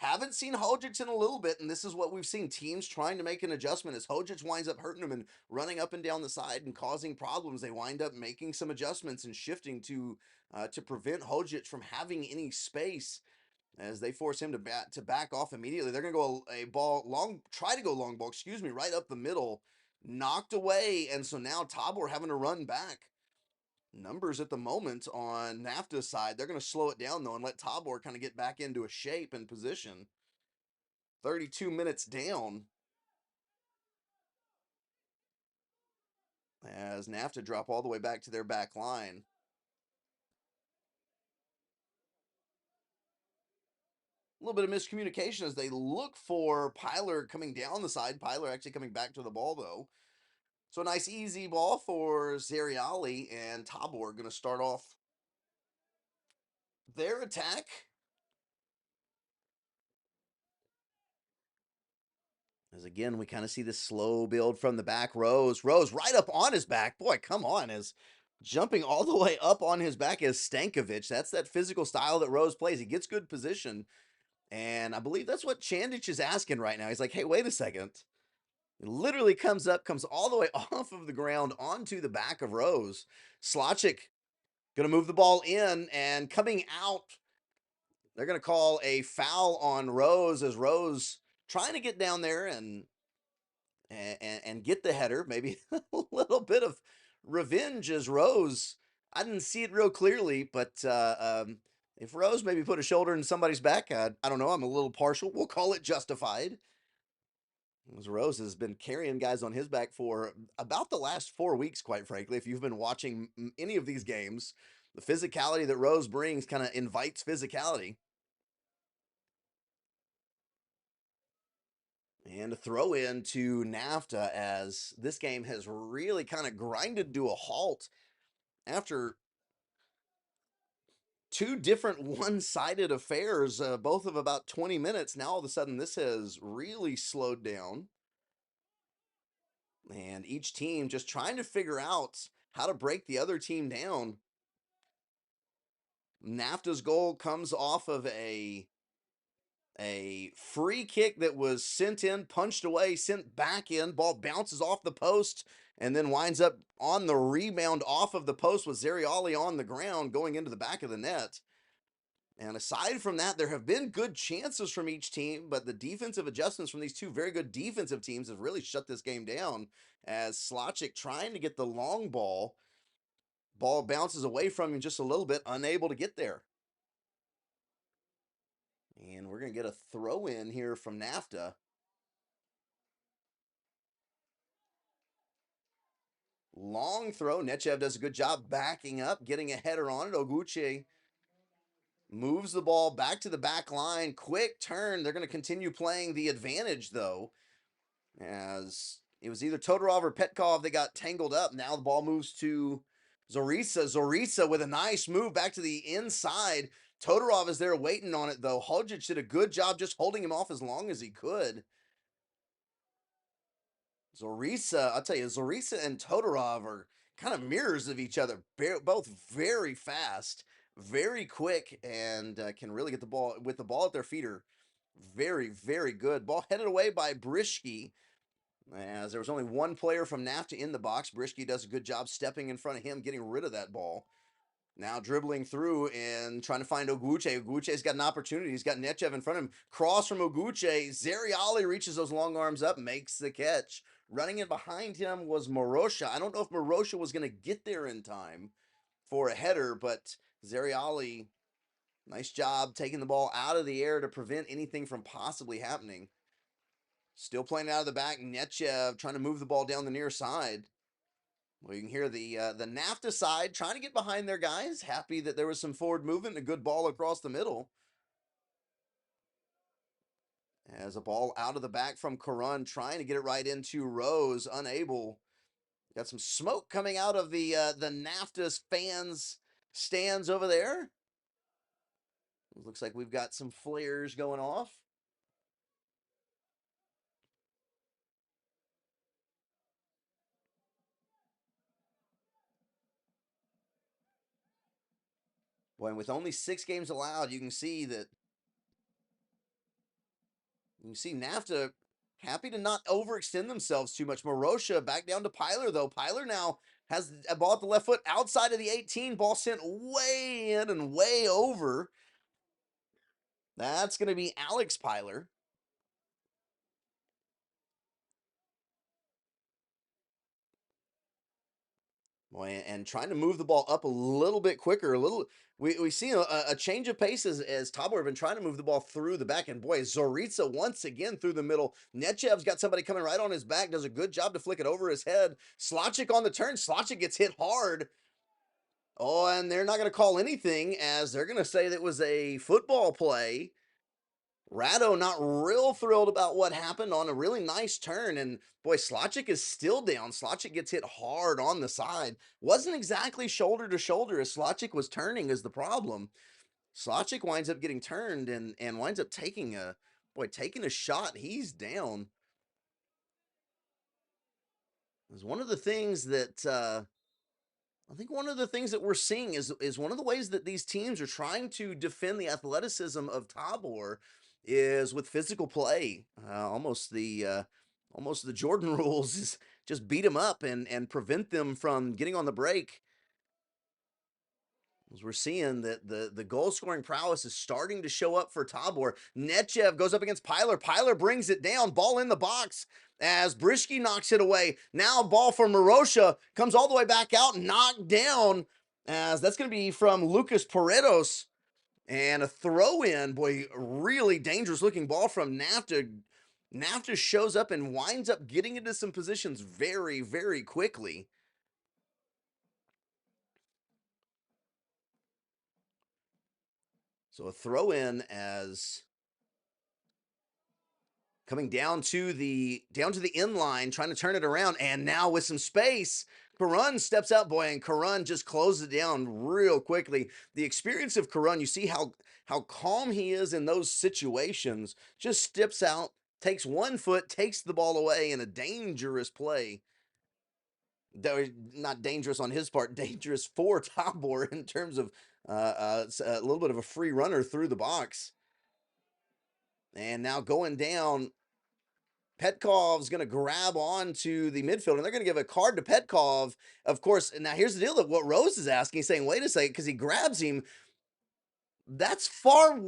Haven't seen Hojic in a little bit, and this is what we've seen. Teams trying to make an adjustment as Hojic winds up hurting them and running up and down the side and causing problems. They wind up making some adjustments and shifting to prevent Hojic from having any space as they force him to back off immediately. They're going to go a ball long, try to go long ball, excuse me, right up the middle, knocked away, and so now Tabor having to run back. Numbers at the moment on Nafta's side. They're going to slow it down, though, and let Tabor kind of get back into a shape and position. 32 minutes down as Nafta drop all the way back to their back line. A little bit of miscommunication as they look for Pyler coming down the side. Pyler actually coming back to the ball, though. So a nice easy ball for Zeriali, and Tabor going to start off their attack. As again, we kind of see this slow build from the back. Rose right up on his back. Boy, come on, as jumping all the way up on his back is Stankovic. That's that physical style that Rose plays. He gets good position. And I believe that's what Chandich is asking right now. He's like, hey, wait a second. It literally comes up, comes all the way off of the ground onto the back of Rose. Slotchik going to move the ball in and coming out. They're going to call a foul on Rose as Rose trying to get down there and get the header. Maybe a little bit of revenge as Rose. I didn't see it real clearly, but if Rose maybe put a shoulder in somebody's back, I don't know. I'm a little partial. We'll call it justified. As Rose has been carrying guys on his back for about the last 4 weeks, quite frankly. If you've been watching any of these games, the physicality that Rose brings kind of invites physicality. And a throw in to Nafta as this game has really kind of grinded to a halt after two different one-sided affairs, both of about 20 minutes. Now all of a sudden this has really slowed down, and each team just trying to figure out how to break the other team down. Nafta's goal comes off of a free kick that was sent in, punched away, sent back in. Ball bounces off the post and then winds up on the rebound off of the post with Zeriali on the ground going into the back of the net. And aside from that, there have been good chances from each team, but the defensive adjustments from these two very good defensive teams have really shut this game down. As Slotchik trying to get the long ball, ball bounces away from him just a little bit, unable to get there. And we're going to get a throw in here from Nafta. Long throw. Nechev does a good job backing up, getting a header on it. Oguchi moves the ball back to the back line. Quick turn. They're going to continue playing the advantage, though, as it was either Todorov or Petkov that got tangled up. Now the ball moves to Zorisa. Zorisa with a nice move back to the inside. Todorov is there waiting on it, though. Hodzic did a good job just holding him off as long as he could. Zorisa, I'll tell you, Zorisa and Todorov are kind of mirrors of each other. Both very fast, very quick, and can really get the ball with the ball at their feet. Are very, very good. Ball headed away by Brishke, as there was only one player from Nafta in the box. Brishke does a good job stepping in front of him, getting rid of that ball. Now dribbling through and trying to find Oguche. Oguche's got an opportunity. He's got Nechev in front of him. Cross from Oguche. Zeriali reaches those long arms up, makes the catch. Running in behind him was Marosha. I don't know if Marosha was going to get there in time for a header, but Zeriali, nice job taking the ball out of the air to prevent anything from possibly happening. Still playing out of the back. Nechev trying to move the ball down the near side. Well, you can hear the Nafta side trying to get behind their guys. Happy that there was some forward movement and a good ball across the middle. As a ball out of the back from Karun, trying to get it right into Rose, unable. Got some smoke coming out of the Nafta's fans stands over there. Looks like we've got some flares going off. Boy, and with only 6 games allowed, you can see that Nafta happy to not overextend themselves too much. Marosha back down to Pyler, though. Pyler now has a ball at the left foot outside of the 18. Ball sent way in and way over. That's going to be Alex Pyler. Boy, and trying to move the ball up a little bit quicker, a little. We see a change of pace as Tabor have been trying to move the ball through the back. And boy, Zoritsa once again through the middle. Nechev's got somebody coming right on his back, does a good job to flick it over his head. Slotchik on the turn. Slotchik gets hit hard. Oh, and they're not going to call anything, as they're going to say that was a football play. Rado not real thrilled about what happened on a really nice turn. And boy, Slotchik is still down. Slotchik gets hit hard on the side. Wasn't exactly shoulder to shoulder as Slotchik was turning is the problem. Slotchik winds up getting turned and winds up taking a shot. He's down. It was one of the things that I think one of the things that we're seeing is one of the ways that these teams are trying to defend the athleticism of Tabor is with physical play. Almost the Jordan rules is just beat them up and prevent them from getting on the break. As we're seeing that the goal scoring prowess is starting to show up for Tabor. Nechev goes up against Pyler. Pyler brings it down. Ball in the box as Brishke knocks it away. Now ball for Marosha comes all the way back out, knocked down, as that's going to be from Lucas Paredes. And a throw in, boy, really dangerous looking ball from Nafta. Nafta shows up and winds up getting into some positions very, very quickly. So a throw in as coming down to the end line, trying to turn it around, and now with some space, Karun steps out, boy, and Karun just closes it down real quickly. The experience of Karun, you see how calm he is in those situations. Just steps out, takes 1 foot, takes the ball away in a dangerous play. Not dangerous on his part, dangerous for Tabor in terms of a little bit of a free runner through the box. And now going down, Petkov's going to grab on to the midfield, and they're going to give a card to Petkov. Of course, now here's the deal that what Rose is asking, saying, wait a second, because he grabs him. That's far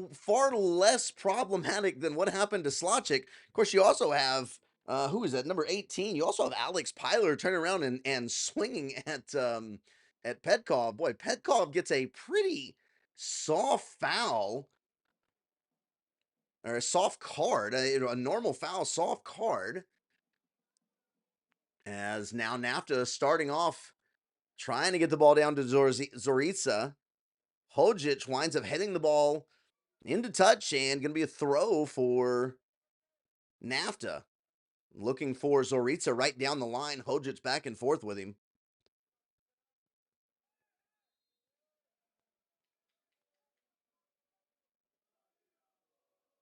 less problematic than what happened to Slotchik. Of course, you also have, who is that, number 18? You also have Alex Pyler turning around and swinging at Petkov. Boy, Petkov gets a pretty soft foul, or a soft card, a normal foul, soft card. As now Nafta starting off trying to get the ball down to Zorica. Hojic winds up heading the ball into touch and going to be a throw for Nafta. Looking for Zorica right down the line. Hojic back and forth with him.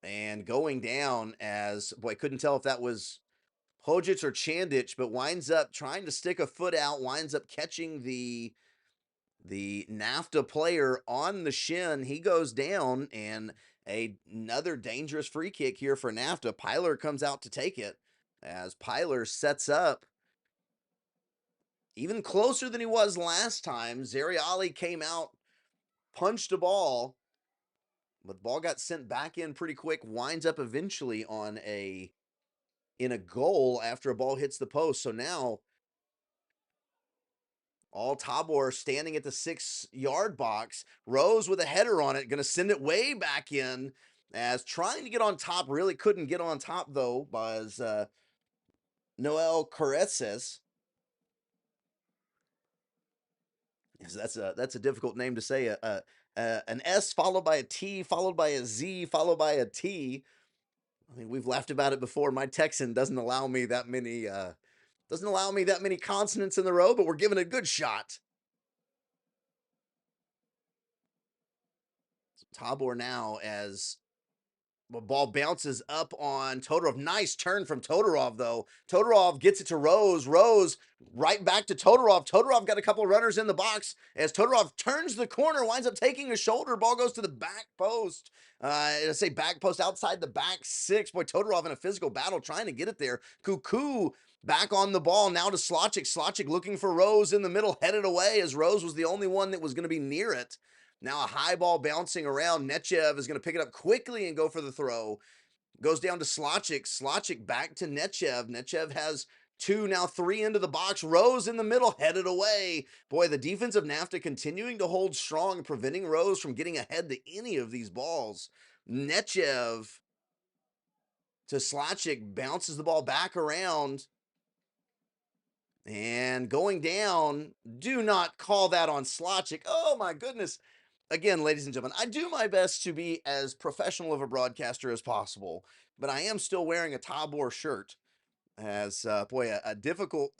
And going down as, boy, couldn't tell if that was Hojic or Chandich, but winds up trying to stick a foot out, winds up catching the Nafta player on the shin. He goes down, and another dangerous free kick here for Nafta. Pyler comes out to take it as Pyler sets up even closer than he was last time. Zeriali came out, punched a ball, but the ball got sent back in pretty quick. Winds up eventually in a goal after a ball hits the post. So now all Tabor standing at the 6-yard box. Rose with a header on it, going to send it way back in. As trying to get on top, really couldn't get on top though, was Noel Careces. That's a difficult name to say. An S followed by a T, followed by a Z, followed by a T. I mean, we've laughed about it before. My Texan doesn't allow me that many consonants in the row, but we're giving it a good shot. Tabor now as the ball bounces up on Todorov. Nice turn from Todorov, though. Todorov gets it to Rose. Rose right back to Todorov. Todorov got a couple runners in the box as Todorov turns the corner, winds up taking a shoulder. Ball goes to the back post. I say back post outside the back six. Boy, Todorov in a physical battle trying to get it there. Cuckoo back on the ball now to Slotchik. Slotchik looking for Rose in the middle, headed away as Rose was the only one that was going to be near it. Now a high ball bouncing around. Nechev is going to pick it up quickly and go for the throw. Goes down to Slotchik. Slotchik back to Nechev. Nechev has two, now three into the box. Rose in the middle, headed away. Boy, the defense of Nafta continuing to hold strong, preventing Rose from getting ahead to any of these balls. Nechev to Slotchik, bounces the ball back around. And going down, do not call that on Slotchik. Oh my goodness. Again, ladies and gentlemen, I do my best to be as professional of a broadcaster as possible, but I am still wearing a Tabor shirt. As boy, a difficult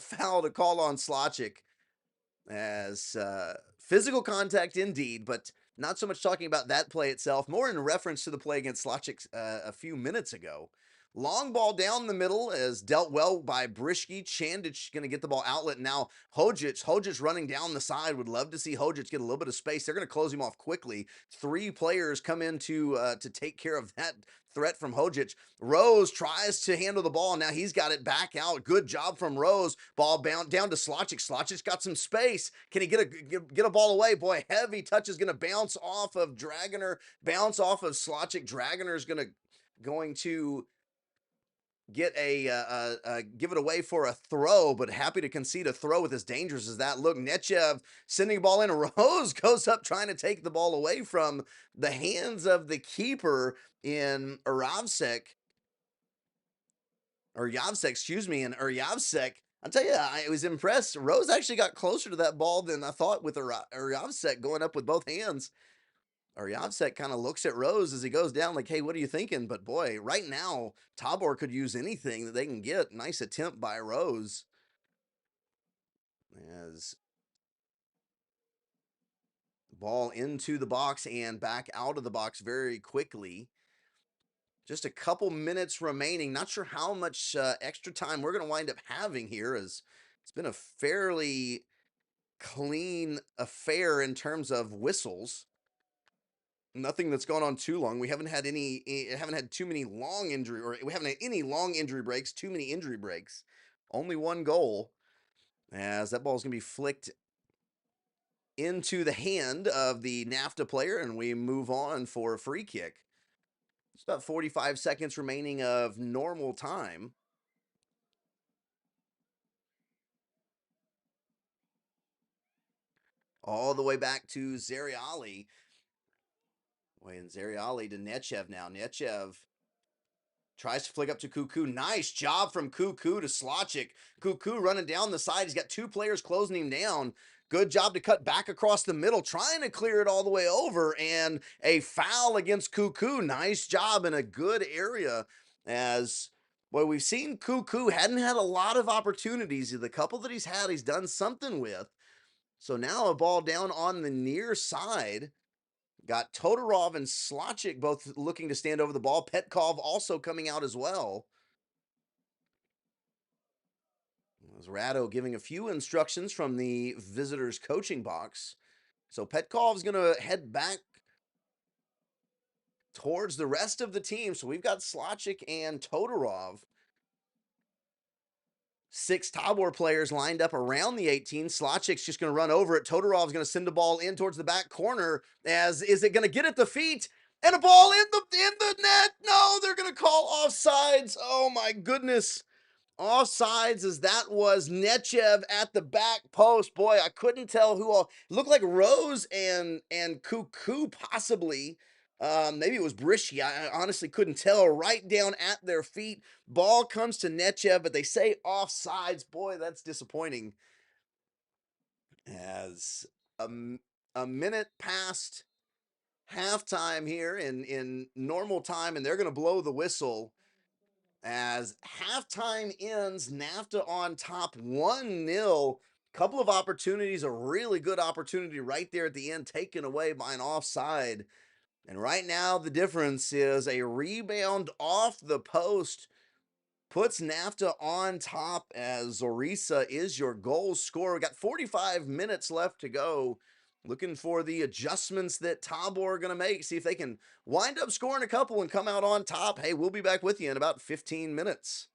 foul to call on Slotchik, as physical contact indeed, but not so much talking about that play itself, more in reference to the play against Slotchik a few minutes ago. Long ball down the middle is dealt well by Brishke. Chandich going to get the ball outlet now. Hojic running down the side. Would love to see Hojic get a little bit of space. They're going to close him off quickly. Three players come in to take care of that threat from Hojic. Rose tries to handle the ball. Now he's got it back out. Good job from Rose. Ball bound down to Slotchik. Slotchik's got some space. Can he get a ball away? Boy, heavy touch is going to bounce off of Dragoner. Bounce off of Slotchik. Dragoner is going to get give it away for a throw, but happy to concede a throw with as dangerous as that. Look, Nechev sending ball in. Rose goes up trying to take the ball away from the hands of the keeper in Aravsek. or Yavsek, excuse me, and Yavsek. I'll tell you, I was impressed. Rose actually got closer to that ball than I thought with Yavsek going up with both hands. Yavsek kind of looks at Rose as he goes down, like, hey, what are you thinking? But boy, right now, Tabor could use anything that they can get. Nice attempt by Rose. As the ball into the box and back out of the box very quickly. Just a couple minutes remaining. Not sure how much extra time we're going to wind up having here, as it's been a fairly clean affair in terms of whistles. Nothing that's gone on too long. We haven't had too many long injury, or we haven't had any long injury breaks, too many injury breaks. Only one goal, as that ball is going to be flicked into the hand of the Nafta player, and we move on for a free kick. It's about 45 seconds remaining of normal time. All the way back to Zeriali. And Zeriali to Nechev now. Nechev tries to flick up to Cuckoo. Nice job from Cuckoo to Slotchik. Cuckoo running down the side. He's got two players closing him down. Good job to cut back across the middle, trying to clear it all the way over. And a foul against Cuckoo. Nice job in a good area. As, boy, we've seen Cuckoo hadn't had a lot of opportunities. The couple that he's had, he's done something with. So now a ball down on the near side. Got Todorov and Slotchik both looking to stand over the ball. Petkov also coming out as well. As Rado giving a few instructions from the visitors' coaching box. So Petkov's going to head back towards the rest of the team. So we've got Slotchik and Todorov. 6 Tabor players lined up around the 18. Slotchik's just going to run over it. Todorov's going to send the ball in towards the back corner. As is it going to get at the feet? And a ball in the net. No, they're going to call offsides. Oh my goodness. Offsides, as that was Nechev at the back post. Boy, I couldn't tell who all. It looked like Rose and Cuckoo possibly. Maybe it was Brishy. I honestly couldn't tell. Right down at their feet. Ball comes to Nechev, but they say offsides. Boy, that's disappointing. As a, a minute past halftime here in normal time, and they're going to blow the whistle. As halftime ends, Nafta on top 1-0. Couple of opportunities, a really good opportunity right there at the end, taken away by an offside. And right now, the difference is a rebound off the post puts Nafta on top, as Zorisa is your goal scorer. We got 45 minutes left to go. Looking for the adjustments that Tabor are going to make. See if they can wind up scoring a couple and come out on top. Hey, we'll be back with you in about 15 minutes.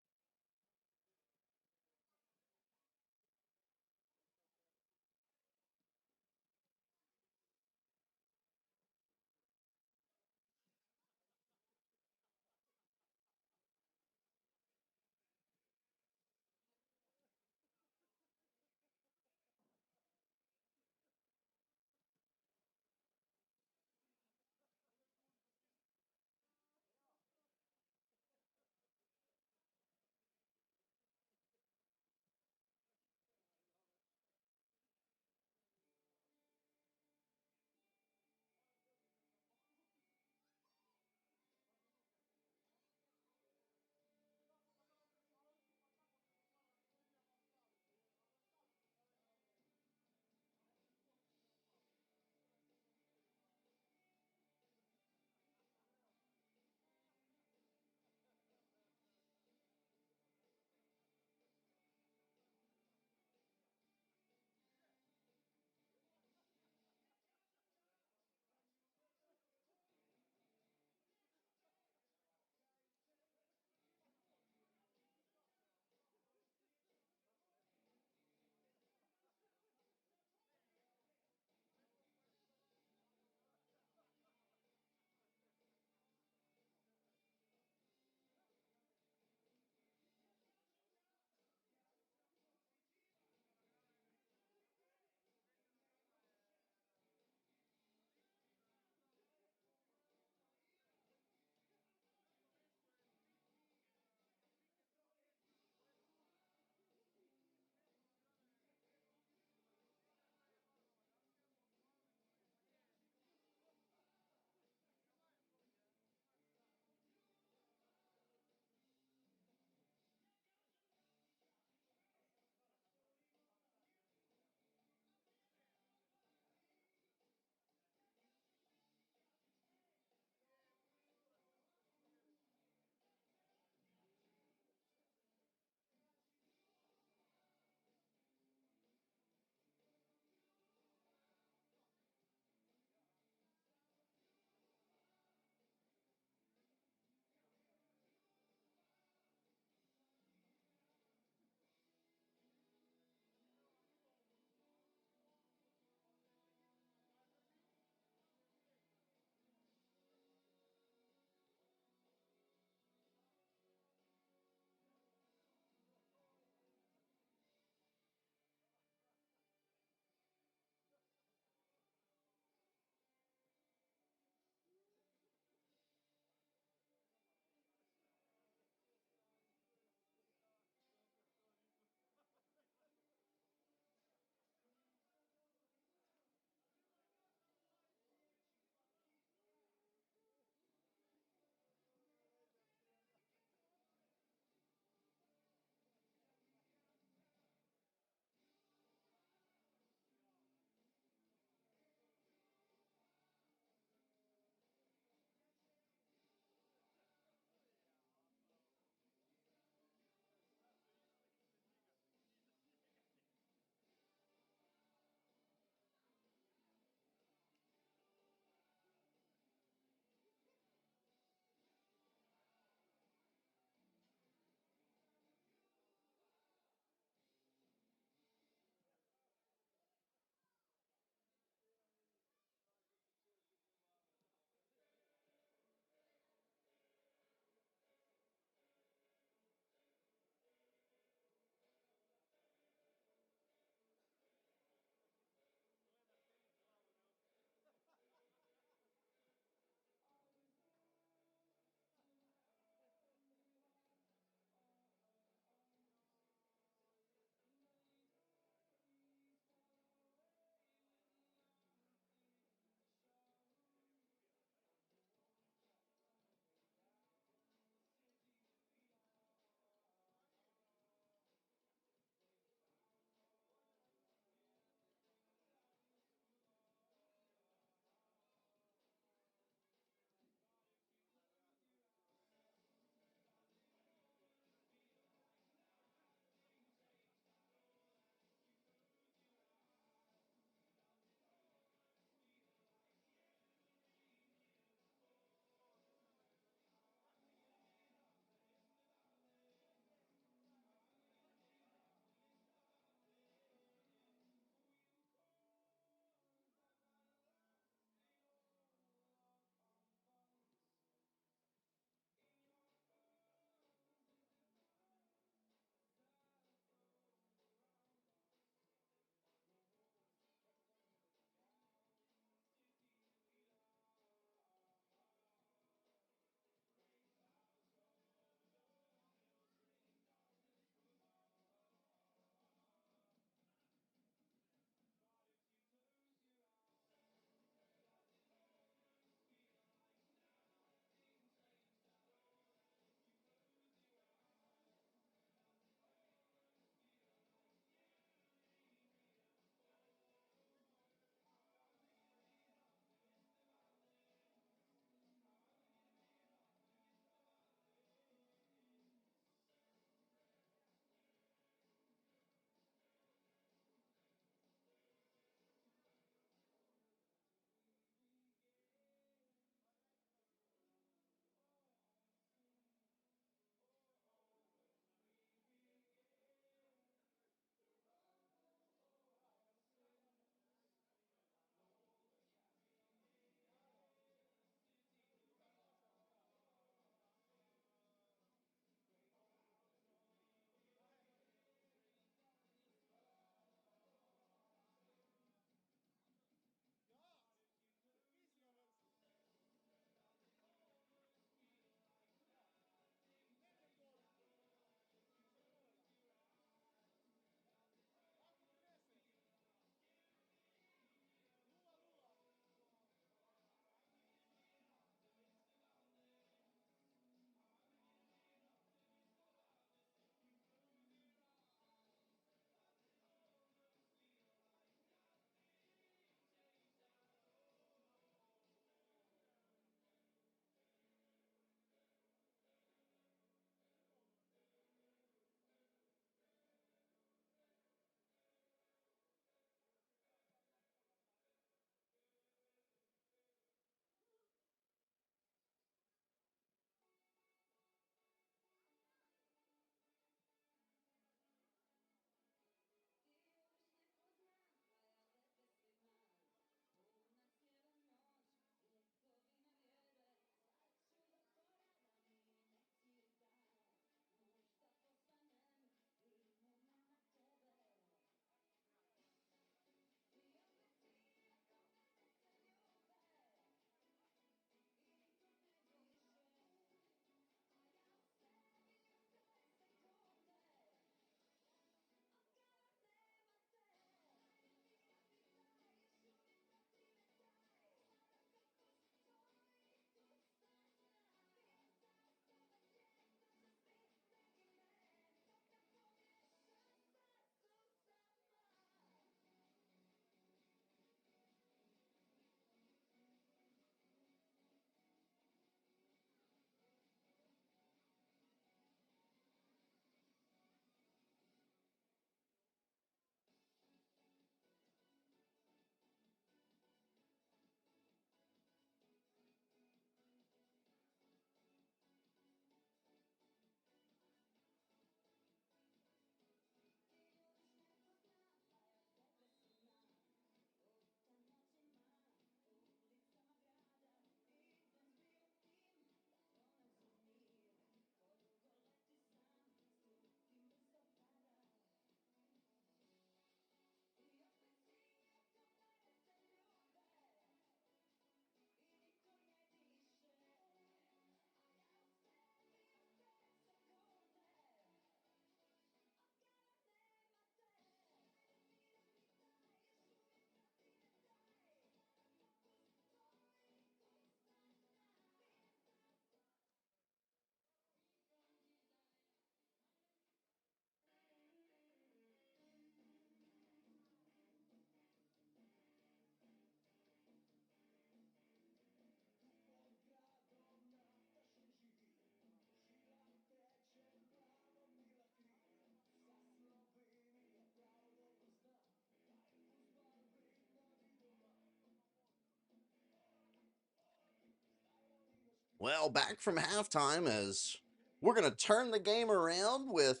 Well, back from halftime as we're going to turn the game around with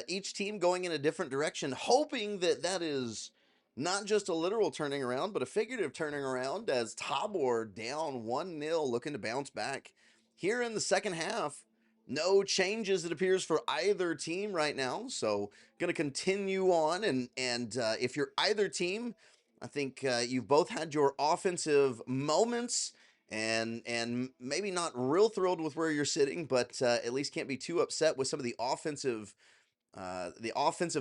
each team going in a different direction, hoping that that is not just a literal turning around, but a figurative turning around as Tabor down 1-0, looking to bounce back here in the second half. No changes, it appears, for either team right now. So, going to continue on. And if you're either team, I think you've both had your offensive moments and maybe not real thrilled with where you're sitting, but at least can't be too upset with some of the offensive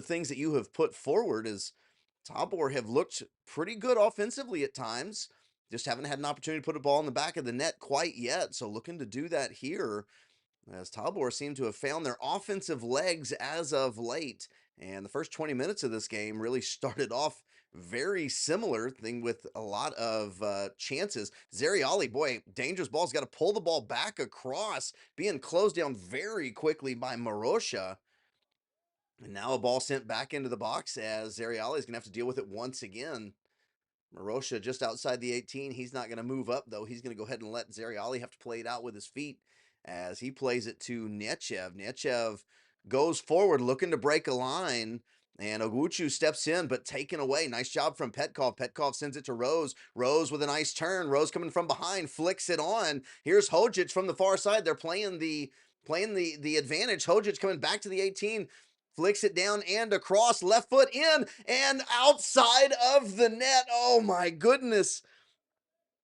things that you have put forward. As Tabor have looked pretty good offensively at times, just haven't had an opportunity to put a ball in the back of the net quite yet. So looking to do that here as Tabor seem to have found their offensive legs as of late. And the first 20 minutes of this game really started off very similar thing with a lot of chances. Zeriali, boy, dangerous ball's got to pull the ball back across, being closed down very quickly by Marosha. And now a ball sent back into the box as Zeriali is going to have to deal with it once again. Marosha just outside the 18. He's not going to move up, though. He's going to go ahead and let Zeriali have to play it out with his feet as he plays it to Nechev. Nechev goes forward looking to break a line, and Oguchu steps in, but taken away. Nice job from Petkov. Petkov sends it to Rose. Rose with a nice turn. Rose coming from behind, flicks it on. Here's Hojic from the far side. They're playing the advantage. Hojic coming back to the 18, flicks it down and across, left foot in and outside of the net. Oh my goodness.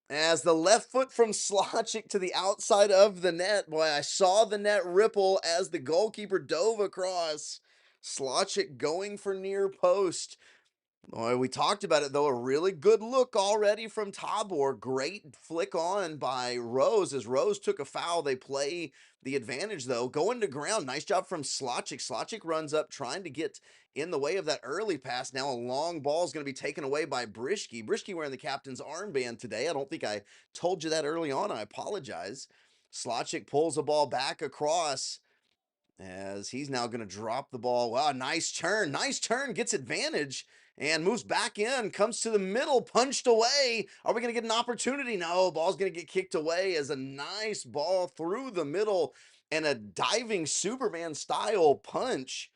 As the left foot from Slotchik to the outside of the net. Boy, I saw the net ripple as the goalkeeper dove across. Slotchik going for near post. Boy, we talked about it though. A really good look already from Tabor. Great flick on by Rose as Rose took a foul. They play the advantage though. Going to ground. Nice job from Slotchik. Slotchik runs up trying to get in the way of that early pass. Now a long ball is going to be taken away by Brishke. Brishke wearing the captain's armband today. I don't think I told you that early on. I apologize. Slotchik pulls the ball back across as he's now going to drop the ball. Wow, nice turn. Nice turn. Gets advantage and moves back in. Comes to the middle. Punched away. Are we going to get an opportunity? No. Ball's going to get kicked away as a nice ball through the middle and a diving Superman style punch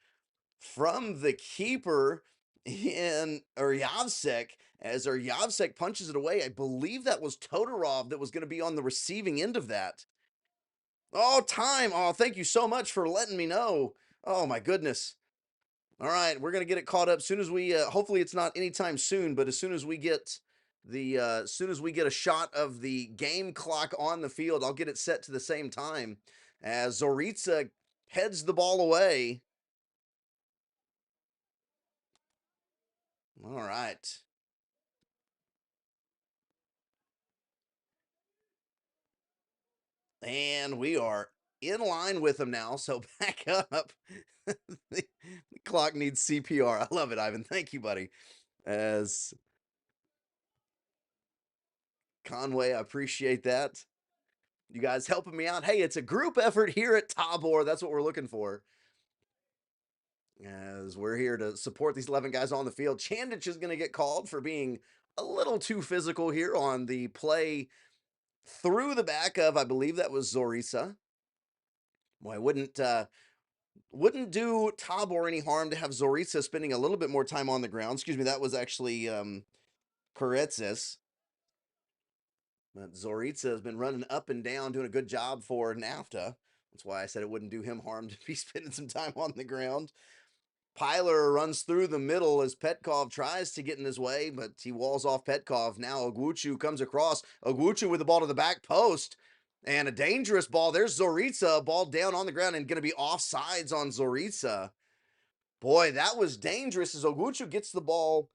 from the keeper in Uryavsek as Uryavsek punches it away. I believe that was Todorov that was going to be on the receiving end of that. Oh, time. Oh, thank you so much for letting me know. Oh, my goodness. All right, we're going to get it caught up as soon as we hopefully it's not anytime soon, but as soon as we get as soon as we get a shot of the game clock on the field, I'll get it set to the same time as Zoritsa heads the ball away. All right. And we are in line with them now, so back up. The clock needs CPR. I love it, Ivan. Thank you, buddy. As Conway, I appreciate that. You guys helping me out. Hey, it's a group effort here at Tabor. That's what we're looking for. As we're here to support these 11 guys on the field. Chandich is going to get called for being a little too physical here on the play through the back of, I believe that was Zorisa. Boy, wouldn't do Tabor any harm to have Zorisa spending a little bit more time on the ground. Excuse me, that was actually Koretsis. But Zoritsa has been running up and down, doing a good job for Nafta. That's why I said it wouldn't do him harm to be spending some time on the ground. Pyler runs through the middle as Petkov tries to get in his way, but he walls off Petkov. Now Oguchu comes across. Oguchu with the ball to the back post. And a dangerous ball. There's Zoritsa, ball down on the ground and going to be offsides on Zoritsa. Boy, that was dangerous as Oguchu gets the ball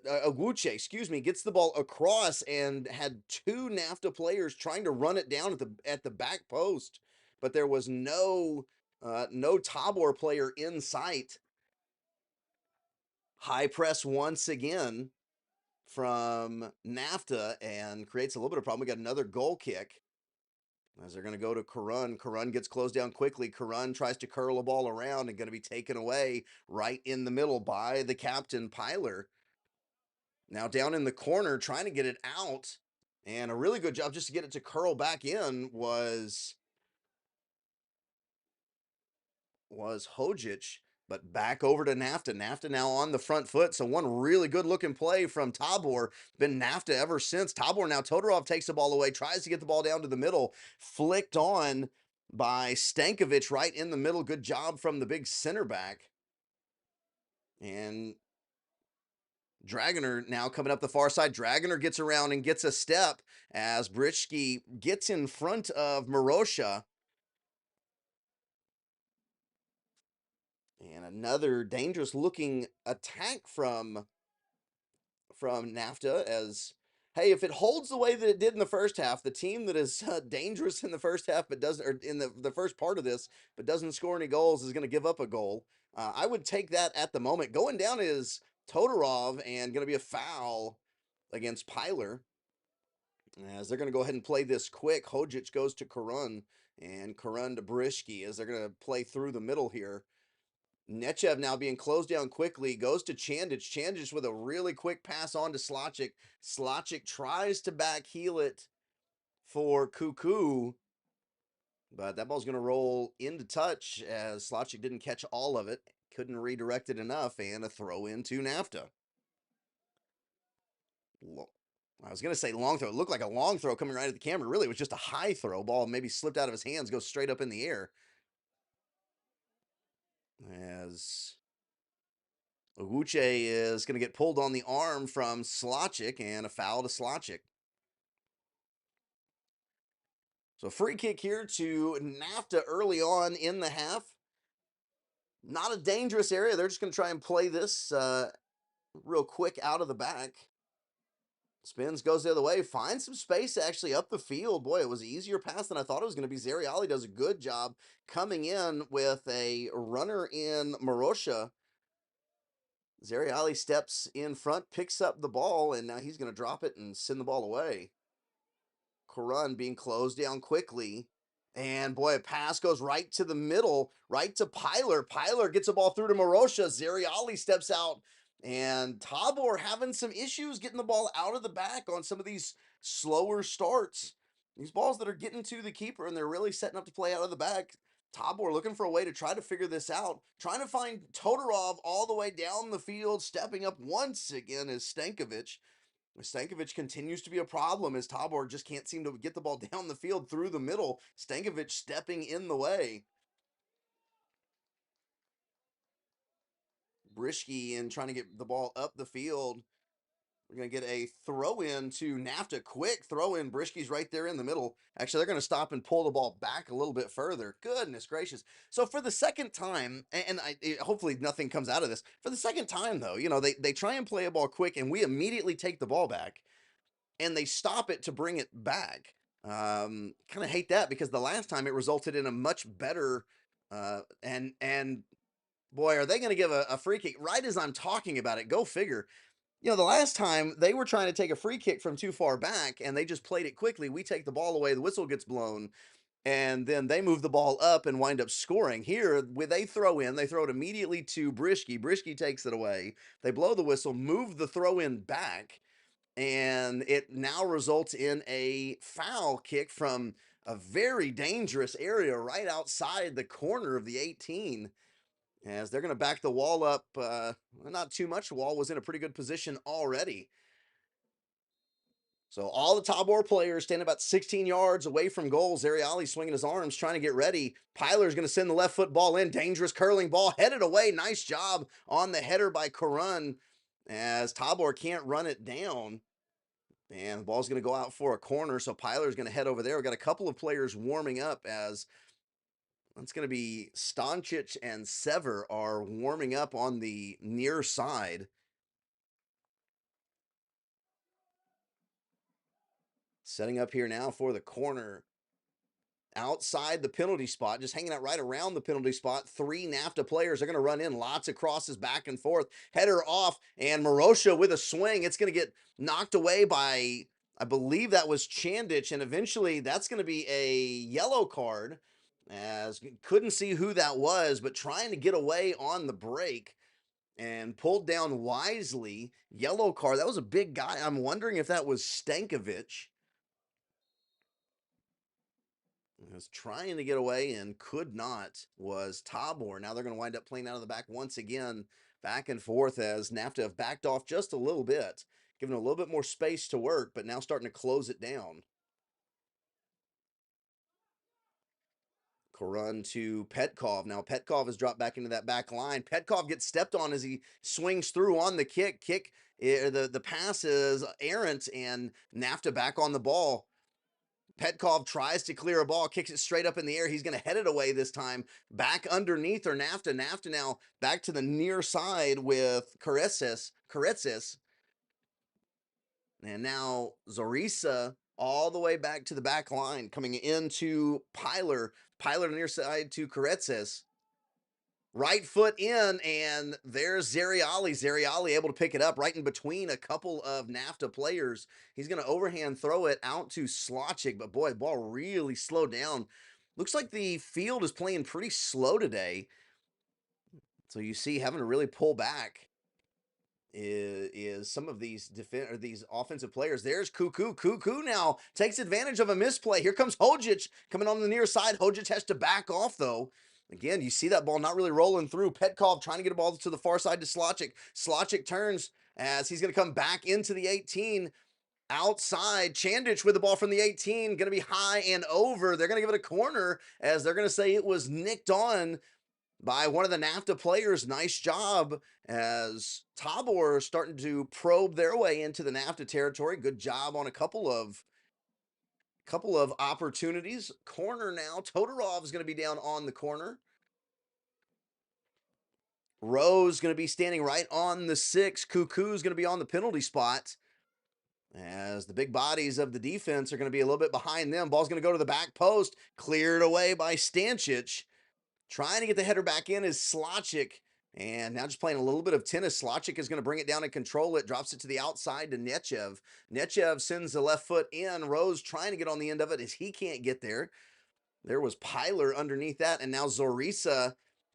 Oguche, excuse me, gets the ball across and had two NAFTA players trying to run it down at the back post, but there was no Tabor player in sight. High press once again from NAFTA and creates a little bit of problem. We got another goal kick as they're going to go to Karun. Karun gets closed down quickly. Karun tries to curl a ball around and going to be taken away right in the middle by the captain, Pyler. Now down in the corner, trying to get it out And a really good job just to get it to curl back in was Hojic, but back over to Nafta. Nafta now on the front foot. So one really good looking play from Tabor. Been Nafta ever since. Tabor now, Todorov takes the ball away, tries to get the ball down to the middle, flicked on by Stankovic right in the middle. Good job from the big center back. And Dragoner now coming up the far side. Dragoner gets around and gets a step as Britsky gets in front of Marosha. And another dangerous looking attack from Nafta as hey, if it holds the way that it did in the first half, the team that is dangerous in the first half but doesn't, or in the first part of this, but doesn't score any goals is going to give up a goal. I would take that at the moment. Going down is Todorov and going to be a foul against Pyler as they're going to go ahead and play this quick. Hojic goes to Karun and Karun to Brishki as they're going to play through the middle here. Nechev now being closed down quickly, goes to Chandic. Chandic with a really quick pass on to Slachik. Slachik tries to back heel it for Cuckoo, but that ball's going to roll into touch as Slachik didn't catch all of it, couldn't redirect it enough, and a throw into Nafta. I was going to say long throw. It looked like a long throw coming right at the camera. Really, it was just a high throw. Ball maybe slipped out of his hands, goes straight up in the air. As Oguche is going to get pulled on the arm from Slachik and a foul to Slachik. So free kick here to Nafta early on in the half. Not a dangerous area. They're just going to try and play this real quick out of the back. Spins, goes the other way, finds some space actually up the field. Boy, it was an easier pass than I thought it was going to be. Zariali does a good job coming in with a runner in Marosha. Zariali steps in front, picks up the ball, and now he's going to drop it and send the ball away. Karun being closed down quickly. And boy, a pass goes right to the middle, right to Pyler. Pyler gets a ball through to Marosha. Zariali steps out. And Tabor having some issues getting the ball out of the back on some of these slower starts. These balls that are getting to the keeper and they're really setting up to play out of the back. Tabor looking for a way to try to figure this out. Trying to find Todorov all the way down the field. Stepping up once again is Stankovic. Stankovic continues to be a problem as Tabor just can't seem to get the ball down the field through the middle. Stankovic stepping in the way. Brishki in trying to get the ball up the field. We're going to get a throw in to Nafta. Quick throw in. Brishki's right there in the middle. Actually, they're going to stop and pull the ball back a little bit further. Goodness gracious. So for the second time, and hopefully nothing comes out of this. For the second time, though, they try and play a ball quick, and we immediately take the ball back. And they stop it to bring it back. Kind of hate that because the last time it resulted in a much better and boy, are they going to give a free kick right as I'm talking about it? Go figure. The last time they were trying to take a free kick from too far back and they just played it quickly. We take the ball away, the whistle gets blown, and then they move the ball up and wind up scoring. Here, when they throw it immediately to Brishki. Brishki takes it away. They blow the whistle, move the throw in back, and it now results in a foul kick from a very dangerous area right outside the corner of the 18 as they're going to back the wall up. Not too much. The wall was in a pretty good position already. So all the Tabor players stand about 16 yards away from goal. Zariali swinging his arms, trying to get ready. Pyler's going to send the left foot ball in. Dangerous curling ball, headed away. Nice job on the header by Karun as Tabor can't run it down. And the ball's going to go out for a corner, so Pyler's going to head over there. We've got a couple of players warming up as it's going to be Stancic and Sever are warming up on the near side. Setting up here now for the corner. Outside the penalty spot, just hanging out right around the penalty spot. Three Nafta players are going to run in. Lots of crosses back and forth. Header off, and Marosha with a swing. It's going to get knocked away by, I believe that was Chandic, and eventually that's going to be a yellow card, as couldn't see who that was, but trying to get away on the break and pulled down wisely. Yellow card. That was a big guy. I'm wondering if that was Stankovic. Was trying to get away and could not was Tabor. Now they're going to wind up playing out of the back once again, back and forth as Nafta have backed off just a little bit, giving a little bit more space to work, but now starting to close it down. Run to Petkov. Now Petkov has dropped back into that back line. Petkov gets stepped on as he swings through on the kick. The pass is errant, and Nafta back on the ball. Petkov tries to clear a ball, kicks it straight up in the air. He's going to head it away this time. Back underneath or Nafta. Nafta now back to the near side with Karetsis. And now Zorisa all the way back to the back line, coming into Pilar. Pilar near side to Karetsis. Right foot in, and there's Zeriali. Zeriali able to pick it up right in between a couple of Nafta players. He's going to overhand throw it out to Slotchik, but boy, ball really slowed down. Looks like the field is playing pretty slow today. So you see having to really pull back is some of these offensive players. There's Cuckoo. Cuckoo now takes advantage of a misplay. Here comes Hojic coming on the near side. Hojic has to back off though. Again, you see that ball not really rolling through. Petkov trying to get a ball to the far side to Slotchik. Slotchik turns as he's going to come back into the 18. Outside, Chandich with the ball from the 18, going to be high and over. They're going to give it a corner as they're going to say it was nicked on by one of the Nafta players. Nice job as Tabor starting to probe their way into the Nafta territory. Good job on a couple of opportunities. Corner now. Todorov is going to be down on the corner. Rose going to be standing right on the 6. Cuckoo is going to be on the penalty spot as the big bodies of the defense are going to be a little bit behind them. Ball's going to go to the back post. Cleared away by Stanchich. Trying to get the header back in is Slotchik. And now just playing a little bit of tennis. Slotchik is going to bring it down and control it. Drops it to the outside to Nechev. Nechev sends the left foot in. Rose trying to get on the end of it as he can't get there. There was Pilar underneath that. And now Zorisa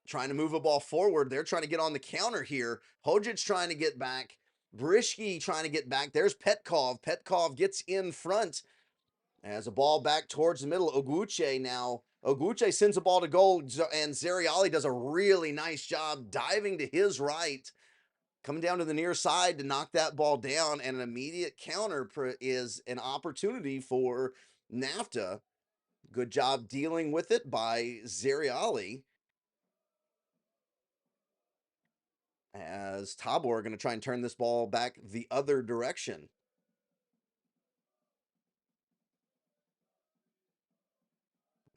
trying to move a ball forward. They're trying to get on the counter here. Hojic trying to get back. Brishki trying to get back. There's Petkov. Petkov gets in front as a ball back towards the middle. Oguche now. Oguche sends a ball to goal, and Zeriali does a really nice job diving to his right, coming down to the near side to knock that ball down, and an immediate counter is an opportunity for Nafta. Good job dealing with it by Zeriali, as Tabor are going to try and turn this ball back the other direction.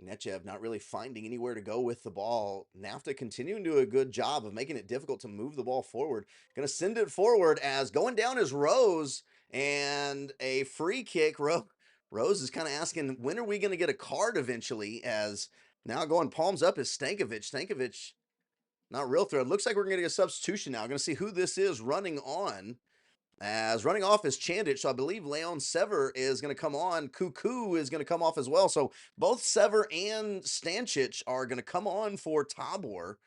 Nechev not really finding anywhere to go with the ball. Nafta continuing to do a good job of making it difficult to move the ball forward. Going to send it forward as going down is Rose, and a free kick. Rose is kind of asking, when are we going to get a card eventually? As now going palms up is Stankovic. Stankovic, not real threat. Looks like we're going to get a substitution now. Going to see who this is running on. As running off is Chandich, so I believe Leon Sever is going to come on. Cuckoo is going to come off as well. So both Sever and Stanchich are going to come on for Tabor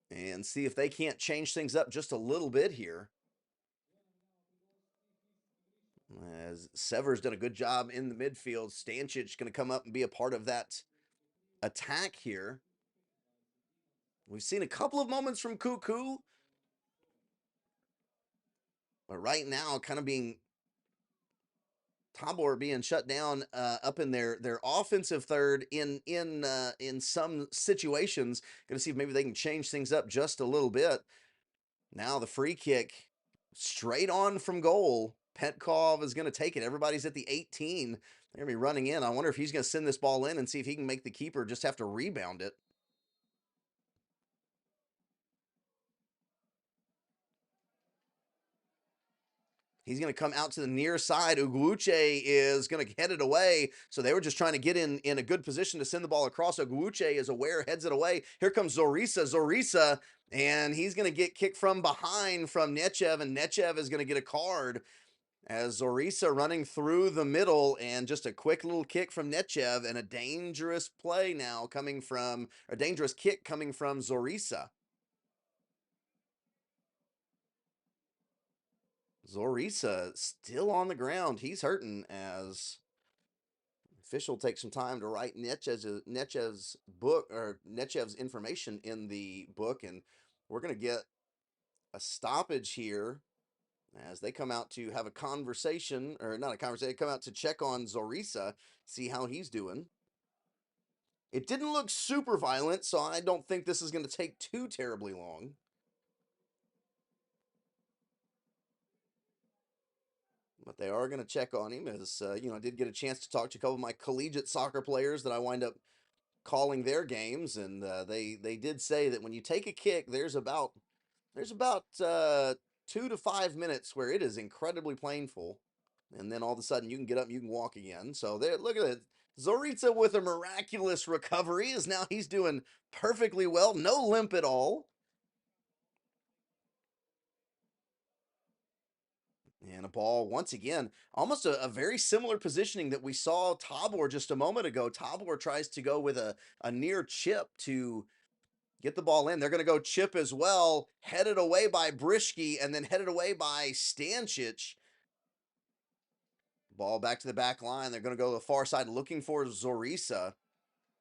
and see if they can't change things up just a little bit here. As Sever's done a good job in the midfield, Stanchich going to come up and be a part of that attack here. We've seen a couple of moments from Cuckoo, but right now kind of being Tabor being shut down up in their offensive third in some situations. Going to see if maybe they can change things up just a little bit. Now the free kick straight on from goal. Petkov is going to take it. Everybody's at the 18. They're going to be running in. I wonder if he's going to send this ball in and see if he can make the keeper just have to rebound it. He's going to come out to the near side. Uguche is going to head it away. So they were just trying to get in a good position to send the ball across. Uguche is aware, heads it away. Here comes Zorisa. Zorisa, and he's going to get kicked from behind from Nechev, and Nechev is going to get a card as Zorisa running through the middle, and just a quick little kick from Nechev, and a dangerous play now coming from, a dangerous kick coming from Zorisa. Zorisa still on the ground. He's hurting as Official takes some time to write Nechev's book or Nechev's information in the book, and we're going to get a stoppage here as they come out to have a conversation, or not a conversation, they come out to check on Zorisa, see how he's doing. It didn't look super violent, so I don't think this is going to take too terribly long. But they are going to check on him as, I did get a chance to talk to a couple of my collegiate soccer players that I wind up calling their games, and they did say that when you take a kick, there's about 2 to 5 minutes where it is incredibly painful, and then all of a sudden you can get up and you can walk again. So there, look at it. Zoritza with a miraculous recovery is now he's doing perfectly well, no limp at all. And a ball, once again, almost a very similar positioning that we saw Tabor just a moment ago. Tabor tries to go with a near chip to get the ball in. They're going to go chip as well, headed away by Brishke and then headed away by Stancic. Ball back to the back line. They're going to go to the far side looking for Zorisa.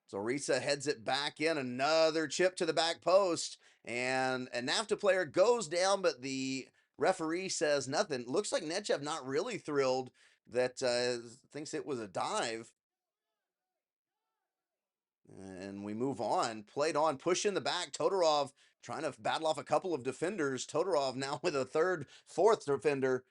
Zorisa heads it back in. Another chip to the back post. And a Nafta player goes down, but the referee says nothing. Looks like Nechev not really thrilled that thinks it was a dive. And we move on. Played on, push in the back. Todorov trying to battle off a couple of defenders. Todorov now with a third, fourth defender.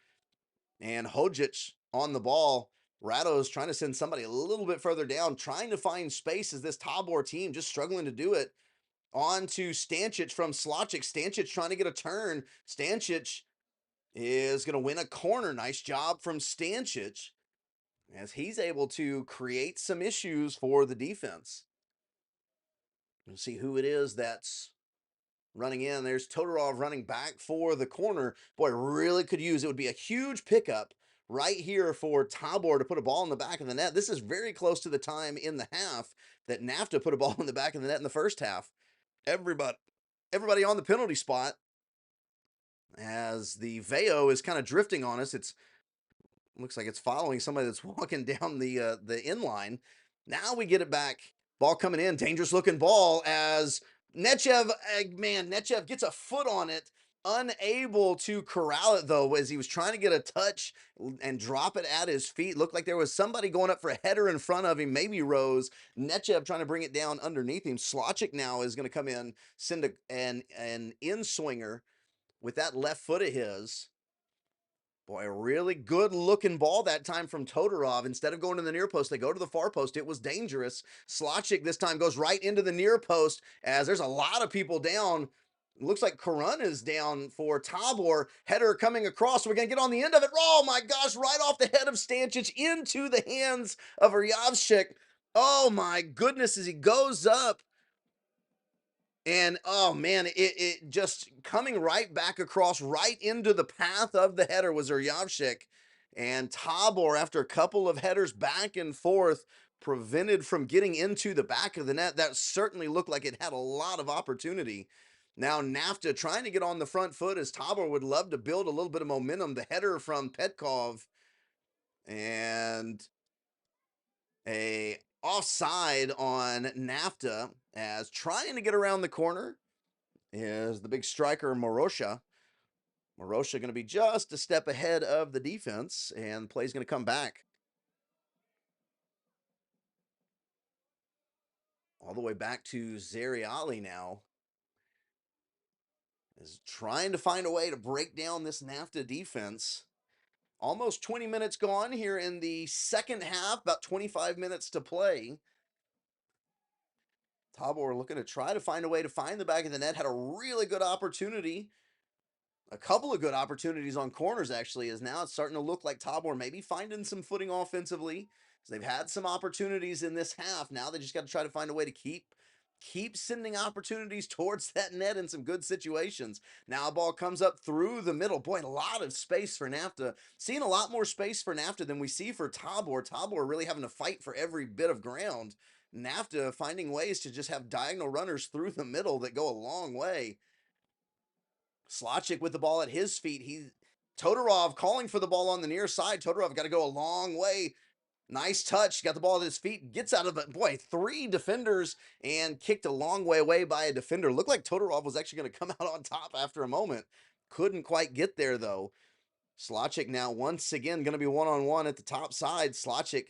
And Hojic on the ball. Rado's trying to send somebody a little bit further down, trying to find space as this Tabor team just struggling to do it. On to Stancic from Slocic. Stancic trying to get a turn. Stancic is going to win a corner. Nice job from Stancic as he's able to create some issues for the defense. We'll see who it is that's running in. There's Todorov running back for the corner. Boy, really could use it. Would be a huge pickup right here for Tabor to put a ball in the back of the net. This is very close to the time in the half that Nafta put a ball in the back of the net in the first half. Everybody on the penalty spot as the Veo is kind of drifting on us. It's looks like it's following somebody that's walking down the inline. Now we get it back. Ball coming in. Dangerous looking ball as Nechev gets a foot on it. Unable to corral it though, as he was trying to get a touch and drop it at his feet. Looked like there was somebody going up for a header in front of him, maybe Rose. Nechev trying to bring it down underneath him. Slocic now is going to come in, send an in swinger with that left foot of his. Boy, a really good looking ball that time from Todorov. Instead of going to the near post, they go to the far post. It was dangerous. Slocic this time goes right into the near post as there's a lot of people down. It looks like Karun is down for Tabor. Header coming across. We're going to get on the end of it. Oh my gosh, right off the head of Stancic into the hands of Ryavchik. Oh my goodness, as he goes up. And oh man, it just coming right back across right into the path of the header was Uryavchik. And Tabor, after a couple of headers back and forth, prevented from getting into the back of the net. That certainly looked like it had a lot of opportunity. Now Nafta trying to get on the front foot as Tabor would love to build a little bit of momentum. The header from Petkov and a offside on Nafta as trying to get around the corner is the big striker Morosha. Morosha going to be just a step ahead of the defense, and the play's going to come back. All the way back to Zeriali now. Is trying to find a way to break down this Nafta defense. Almost 20 minutes gone here in the second half, about 25 minutes to play. Tabor looking to try to find a way to find the back of the net. Had a really good opportunity. A couple of good opportunities on corners, actually, is now it's starting to look like Tabor maybe finding some footing offensively. So they've had some opportunities in this half. Now they just got to try to find a way to keep sending opportunities towards that net in some good situations. Now a ball comes up through the middle. Boy, a lot of space for Nafta. Seeing a lot more space for Nafta than we see for Tabor. Tabor really having to fight for every bit of ground. Nafta finding ways to just have diagonal runners through the middle that go a long way. Slocic with the ball at his feet. Todorov calling for the ball on the near side. Todorov got to go a long way. Nice touch. Got the ball at his feet. Gets out of it. Boy, 3 defenders and kicked a long way away by a defender. Looked like Todorov was actually going to come out on top after a moment. Couldn't quite get there, though. Slotchik now once again going to be one-on-one at the top side. Slotchik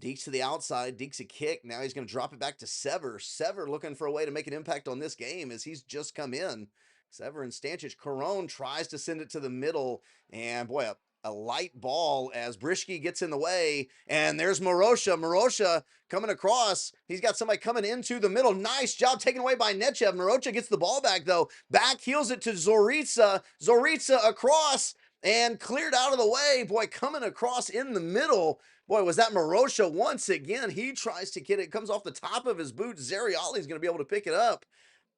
Deeks to the outside. Deeks a kick. Now he's going to drop it back to Sever. Sever looking for a way to make an impact on this game as he's just come in. Sever and Stancic. Corone tries to send it to the middle. And boy, a light ball as Brishke gets in the way. And there's Marosha. Marosha coming across. He's got somebody coming into the middle. Nice job taken away by Nechev. Marosha gets the ball back though. Back heels it to Zorica. Zorica across and cleared out of the way. Boy, coming across in the middle. Boy, was that Marosha once again. He tries to get it. Comes off the top of his boot. Zeriali's going to be able to pick it up.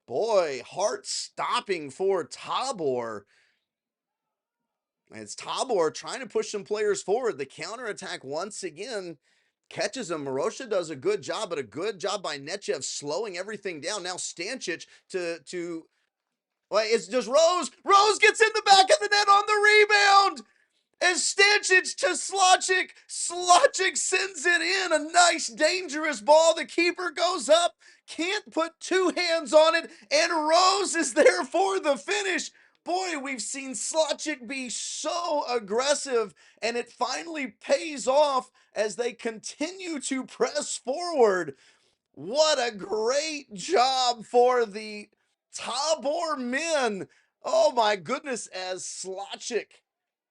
Boy, heart stopping for Tabor. And it's Tabor trying to push some players forward. The counterattack once again catches him. Marosha does a good job, but a good job by Nechev slowing everything down. Now Stancic to well, it's just Rose. Rose gets in the back of the net on the rebound. As Stancic to Slotchik. Slotchik sends it in. A nice, dangerous ball. The keeper goes up. Can't put two hands on it. And Rose is there for the finish. Boy, we've seen Slotchik be so aggressive. And it finally pays off as they continue to press forward. What a great job for the Tabor men. Oh my goodness, as Slotchik,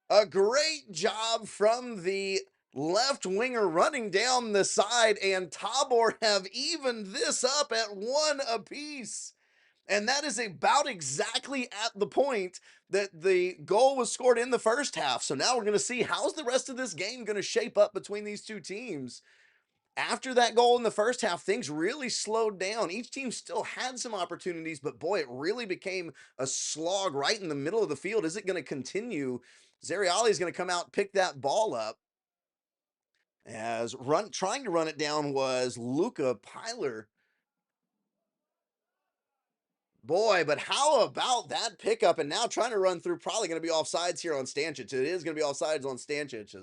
a great job from the left winger running down the side, and Tabor have evened this up at 1 apiece. And that is about exactly at the point that the goal was scored in the first half. So now we're going to see how's the rest of this game going to shape up between these two teams. After that goal in the first half, things really slowed down. Each team still had some opportunities, but boy, it really became a slog right in the middle of the field. Is it going to continue? Zeriali is going to come out and pick that ball up. As trying to run it down was Luca Pilar. Boy, but how about that pickup? And now trying to run through, probably going to be offsides here on Stancic. It is going to be offsides on Stancic.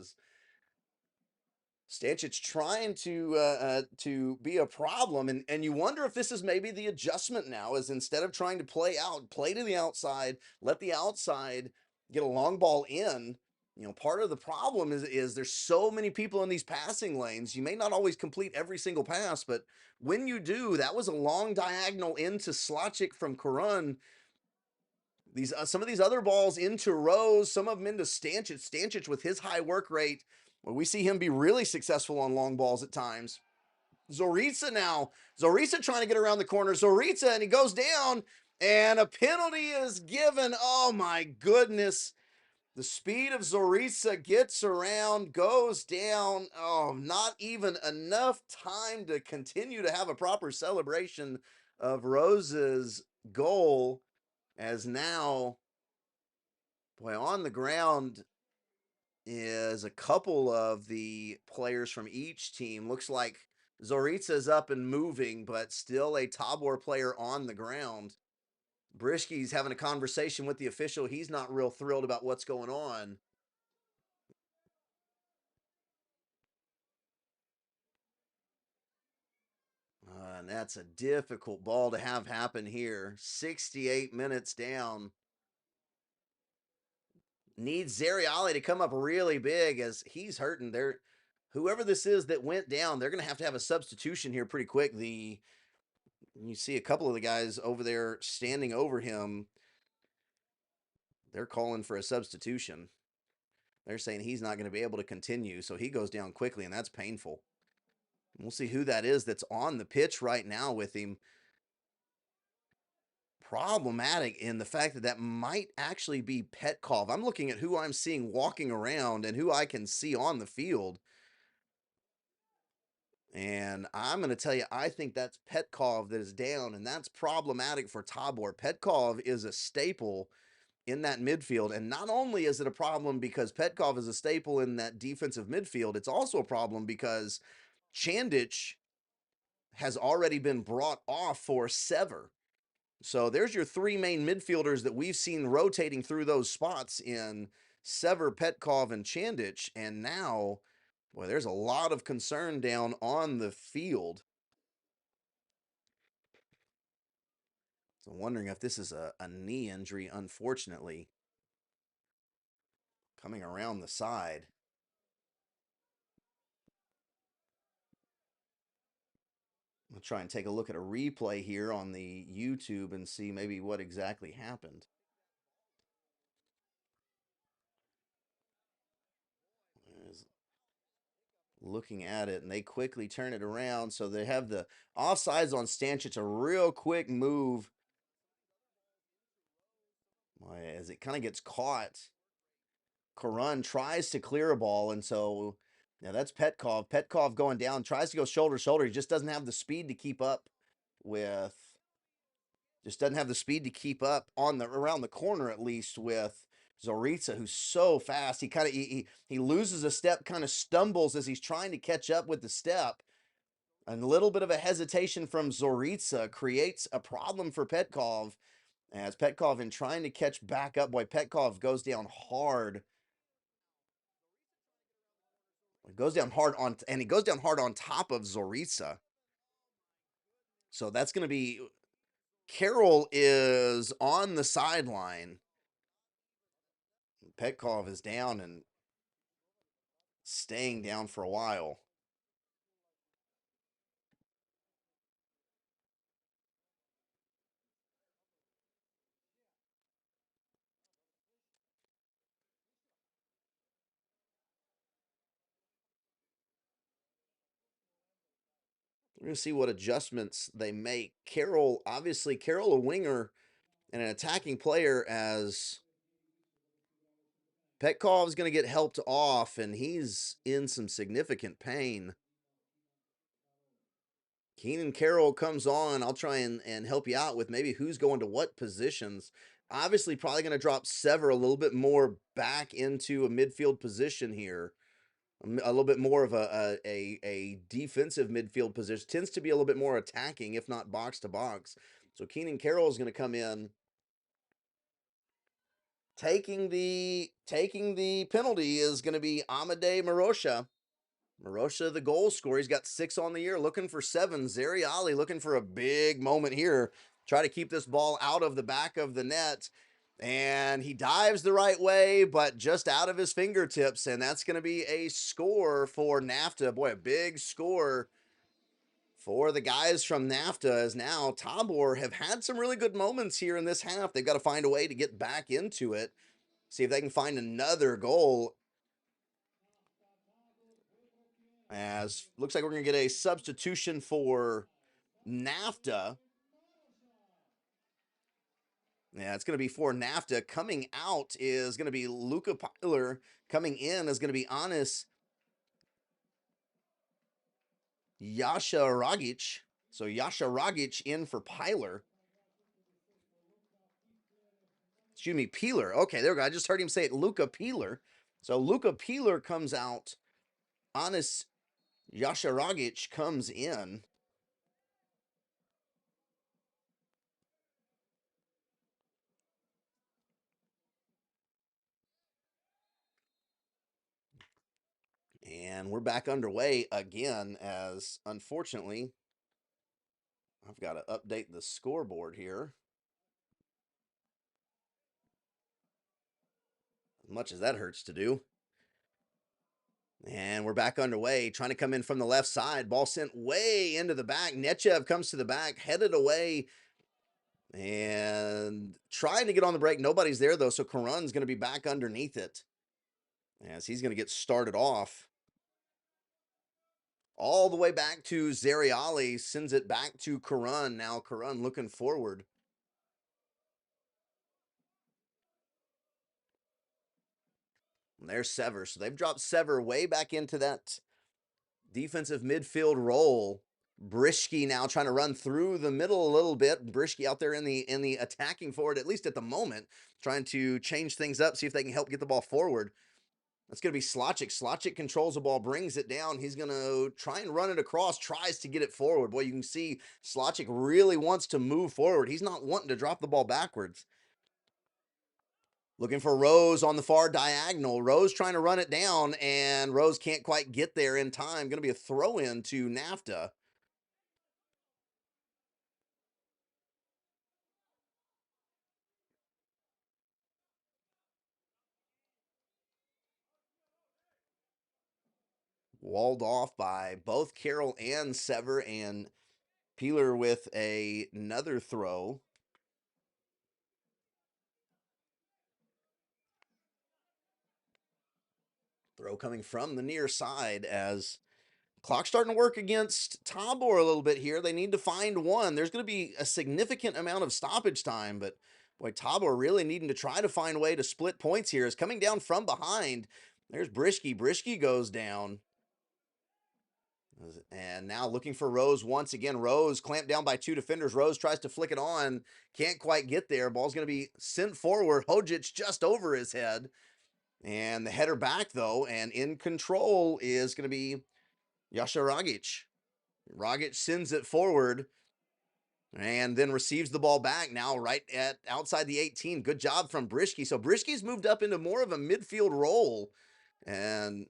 Stancic trying to be a problem, and you wonder if this is maybe the adjustment now, is instead of trying to play to the outside, let the outside get a long ball in. You know, part of the problem is there's so many people in these passing lanes. You may not always complete every single pass, but when you do, that was a long diagonal into Slotchik from Karun. These some of these other balls into Rose, some of them into Stancic. Stancic with his high work rate, well, we see him be really successful on long balls at times. Zorica now. Zorica trying to get around the corner. Zorica, and he goes down, and a penalty is given. Oh my goodness. The speed of Zorica gets around, goes down. Oh, not even enough time to continue to have a proper celebration of Rose's goal. As now, boy, on the ground is a couple of the players from each team. Looks like Zorica's up and moving, but still a Tabor player on the ground. Brishke's having a conversation with the official. He's not real thrilled about what's going on. And that's a difficult ball to have happen here. 68 minutes down. Needs Zeriali to come up really big as he's hurting. Whoever this is that went down, they're going to have a substitution here pretty quick. You see a couple of the guys over there standing over him. They're calling for a substitution. They're saying he's not going to be able to continue, so he goes down quickly, and that's painful. We'll see who that is that's on the pitch right now with him. Problematic in the fact that that might actually be Petkov. I'm looking at who I'm seeing walking around and who I can see on the field. And I'm going to tell you, I think that's Petkov that is down, and that's problematic for Tabor. Petkov is a staple in that midfield. And not only is it a problem because Petkov is a staple in that defensive midfield, it's also a problem because Chandic has already been brought off for Sever. So there's your 3 main midfielders that we've seen rotating through those spots in Sever, Petkov, and Chandic. And now Boy, there's a lot of concern down on the field. So I'm wondering if this is a knee injury, unfortunately, coming around the side. I'll try and take a look at a replay here on the YouTube and see maybe what exactly happened. Looking at it, and they quickly turn it around. So they have the offsides on Stanchich, a real quick move as it kind of gets caught. Karun tries to clear a ball, and so now that's Petkov. Petkov going down, tries to go shoulder to shoulder. He just doesn't have the speed to keep up with. Just doesn't have the speed to keep up on the around the corner at least with Zoritsa, who's so fast. He kind of he loses a step, kind of stumbles as he's trying to catch up with the step. A little bit of a hesitation from Zoritsa creates a problem for Petkov. As Petkov in trying to catch back up, boy, Petkov goes down hard. It goes down hard on, and he goes down hard on top of Zoritsa. So that's going to be Carroll is on the sideline. Petkov is down and staying down for a while. We're going to see what adjustments they make. Carroll, obviously, Carroll a winger and an attacking player, as Petkov's going to get helped off, and he's in some significant pain. Keenan Carroll comes on. I'll try and help you out with maybe who's going to what positions. Obviously, probably going to drop Sever a little bit more back into a midfield position here. A little bit more of a defensive midfield position. Tends to be a little bit more attacking, if not box to box. So Keenan Carroll is going to come in. Taking the penalty is going to be Amade Marosha. Marosha, the goal scorer. He's got 6 on the year, looking for 7. Zeri Ali looking for a big moment here. Try to keep this ball out of the back of the net. And he dives the right way, but just out of his fingertips. And that's going to be a score for Nafta. Boy, a big score for the guys from Nafta, as now Tabor have had some really good moments here in this half. They've got to find a way to get back into it. See if they can find another goal. As looks like we're going to get a substitution for Nafta. Yeah, it's going to be for Nafta. Coming out is going to be Luka Pilar. Coming in is going to be Anis Yasha Ragic. So Yasha Ragic in for Pilar. Excuse me, Peeler. Okay, there we go. I just heard him say it, Luka Peeler. So Luka Peeler comes out. Anis Yasha Ragic comes in. And we're back underway again, as unfortunately I've got to update the scoreboard here. As much as that hurts to do. And we're back underway, trying to come in from the left side. Ball sent way into the back. Nechev comes to the back, headed away, and trying to get on the break. Nobody's there, though, so Karun's going to be back underneath it as he's going to get started off. All the way back to Zeriali, sends it back to Karun. Now Karun looking forward. And there's Sever. So they've dropped Sever way back into that defensive midfield role. Brishke now trying to run through the middle a little bit. Brishke out there in the attacking forward, at least at the moment, trying to change things up, see if they can help get the ball forward. That's going to be Slotchik. Slotchik controls the ball, brings it down. He's going to try and run it across, tries to get it forward. Boy, you can see Slotchik really wants to move forward. He's not wanting to drop the ball backwards. Looking for Rose on the far diagonal. Rose trying to run it down, and Rose can't quite get there in time. Going to be a throw in to Nafta. Walled off by both Carroll and Sever, and Peeler with another throw. Throw coming from the near side as clock starting to work against Tabor a little bit here. They need to find one. There's going to be a significant amount of stoppage time, but boy, Tabor really needing to try to find a way to split points here. Is coming down from behind. There's Brisky. Brisky goes down. And now looking for Rose once again. Rose clamped down by two defenders. Rose tries to flick it on. Can't quite get there. Ball's going to be sent forward. Hojic just over his head. And the header back, though, and in control is going to be Jasha Ragic. Ragic sends it forward and then receives the ball back now right at outside the 18. Good job from Brisky. So Brisky's moved up into more of a midfield role. And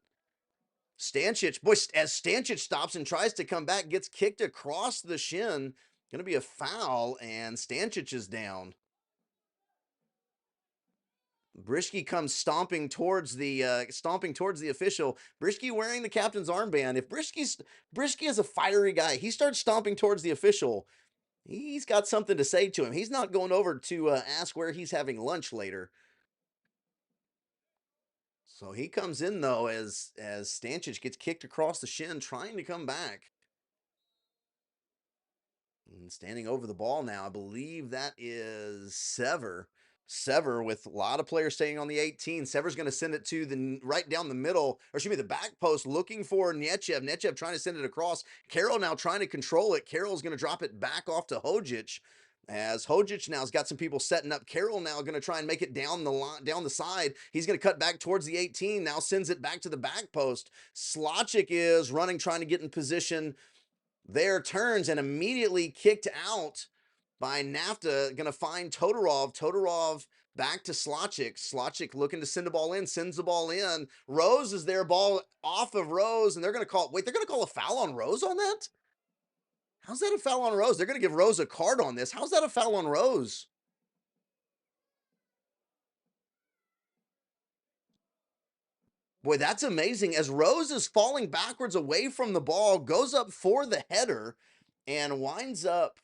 Stancic, boy, as Stancic stops and tries to come back, gets kicked across the shin. Going to be a foul, and Stancic is down. Brisky comes stomping towards the official. Brisky wearing the captain's armband. If Brisky is a fiery guy, he starts stomping towards the official. He's got something to say to him. He's not going over to ask where he's having lunch later. So he comes in though as Stancic gets kicked across the shin, trying to come back. And standing over the ball now, I believe that is Sever. Sever with a lot of players staying on the 18. Sever's going to send it to the right down the middle, or excuse me, the back post, looking for Nechev. Nechev trying to send it across. Carroll now trying to control it. Carroll's going to drop it back off to Hojic. As Hojic now has got some people setting up. Carroll now going to try and make it down the line, down the side. He's going to cut back towards the 18. Now sends it back to the back post. Slotchik is running, trying to get in position. There turns and immediately kicked out by Nafta. Going to find Todorov. Todorov back to Slotchik. Slotchik looking to send the ball in, sends the ball in. Rose is there, ball off of Rose, and they're going to call, wait, they're going to call a foul on Rose on that? How's that a foul on Rose? They're going to give Rose a card on this. How's that a foul on Rose? Boy, that's amazing. As Rose is falling backwards away from the ball, goes up for the header, and winds up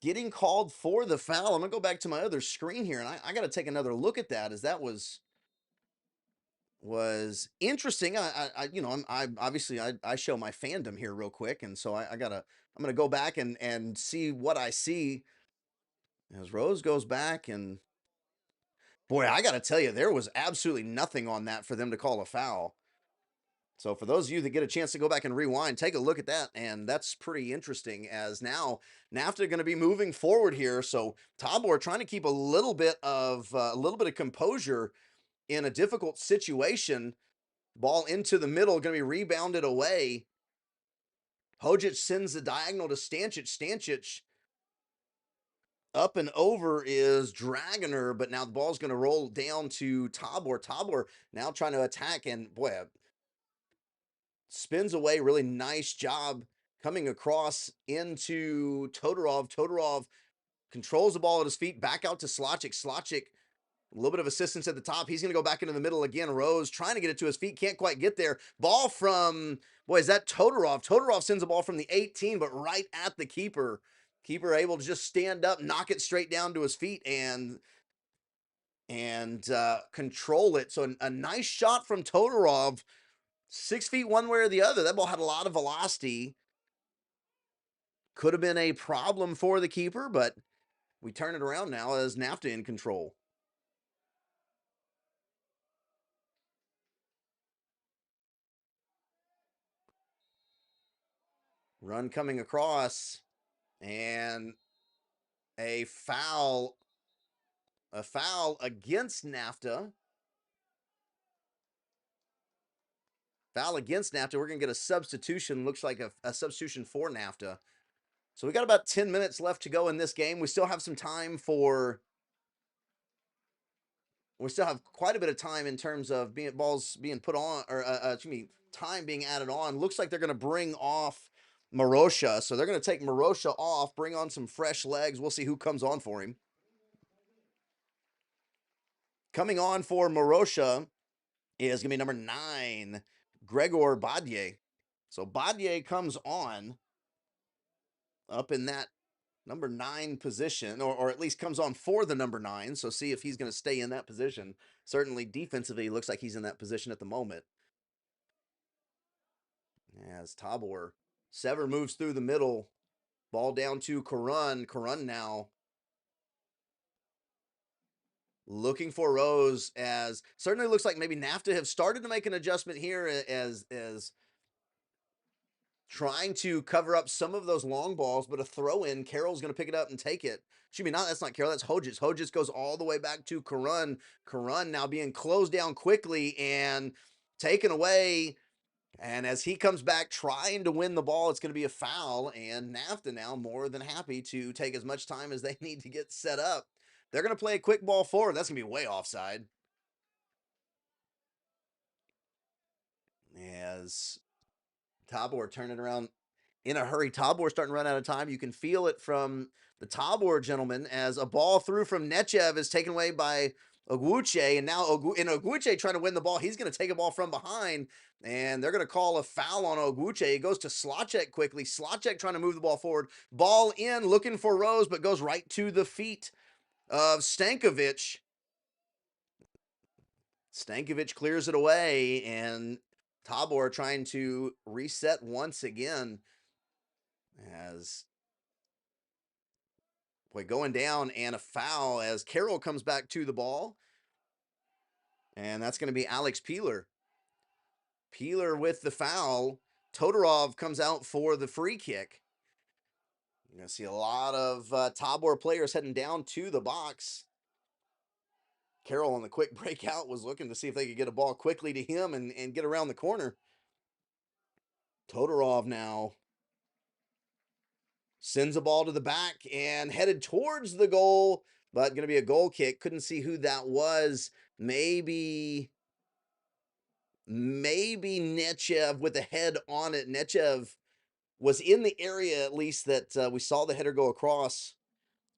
getting called for the foul. I'm gonna go back to my other screen here, and I got to take another look at that, as that was interesting. You know, I obviously I show my fandom here real quick, and so I'm gonna go back and see what I see as Rose goes back. And boy, I got to tell you, there was absolutely nothing on that for them to call a foul. So for those of you that get a chance to go back and rewind, take a look at that, and that's pretty interesting. As now Nafta going to be moving forward here, so Tabor trying to keep a little bit of composure in a difficult situation. Ball into the middle, going to be rebounded away. Hojic sends the diagonal to Stancic. Stancic up and over is Dragoner, but now the ball's going to roll down to Tabor. Tabor now trying to attack, and boy, spins away. Really nice job coming across into Todorov. Todorov controls the ball at his feet, back out to Slotchik. Slotchik, a little bit of assistance at the top. He's going to go back into the middle again. Rose trying to get it to his feet, can't quite get there. Ball from, boy, is that Todorov? Todorov sends a ball from the 18, but right at the keeper. Keeper able to just stand up, knock it straight down to his feet, and control it. So a nice shot from Todorov. 6 feet one way or the other. That ball had a lot of velocity. Could have been a problem for the keeper, but we turn it around now as Nafta in control. Run coming across, and a foul against Nafta. Foul against Nafta. We're going to get a substitution. Looks like a substitution for Nafta. So we got about 10 minutes left to go in this game. We still have some time for we still have quite a bit of time in terms of balls being put on, or excuse me, time being added on. Looks like they're going to bring off Marosha, so they're going to take Marosha off, bring on some fresh legs. We'll see who comes on for him. Coming on for Marosha is going to be number 9, Gregor Badye. So Badye comes on up in that number 9 position, or at least comes on for the number 9. So see if he's going to stay in that position. Certainly defensively, looks like he's in that position at the moment. As Tabor, Sever moves through the middle, ball down to Karun. Karun now looking for Rose, as certainly looks like maybe Nafta have started to make an adjustment here as trying to cover up some of those long balls, but a throw in. Carroll's going to pick it up and take it. Excuse me, that's not Carroll, that's Hodges. Hodges goes all the way back to Karun. Karun now being closed down quickly and taken away. And as he comes back trying to win the ball, it's going to be a foul. And Nafta now more than happy to take as much time as they need to get set up. They're going to play a quick ball forward. That's going to be way offside. As Tabor turning around in a hurry. Tabor starting to run out of time. You can feel it from the Tabor gentleman as a ball through from Nechev is taken away by Oguche, and now Oguche trying to win the ball. He's going to take a ball from behind, and they're going to call a foul on Oguche. It goes to Slacek quickly. Slacek trying to move the ball forward. Ball in, looking for Rose, but goes right to the feet of Stankovic. Stankovic clears it away, and Tabor trying to reset once again. As going down and a foul as Carroll comes back to the ball. And that's going to be Alex Peeler. Peeler with the foul. Todorov comes out for the free kick. You're going to see a lot of Tabor players heading down to the box. Carroll on the quick breakout was looking to see if they could get a ball quickly to him and get around the corner. Todorov now sends a ball to the back and headed towards the goal, but going to be a goal kick. Couldn't see who that was. Maybe Nechev with the head on it. Nechev was in the area, at least, that we saw the header go across.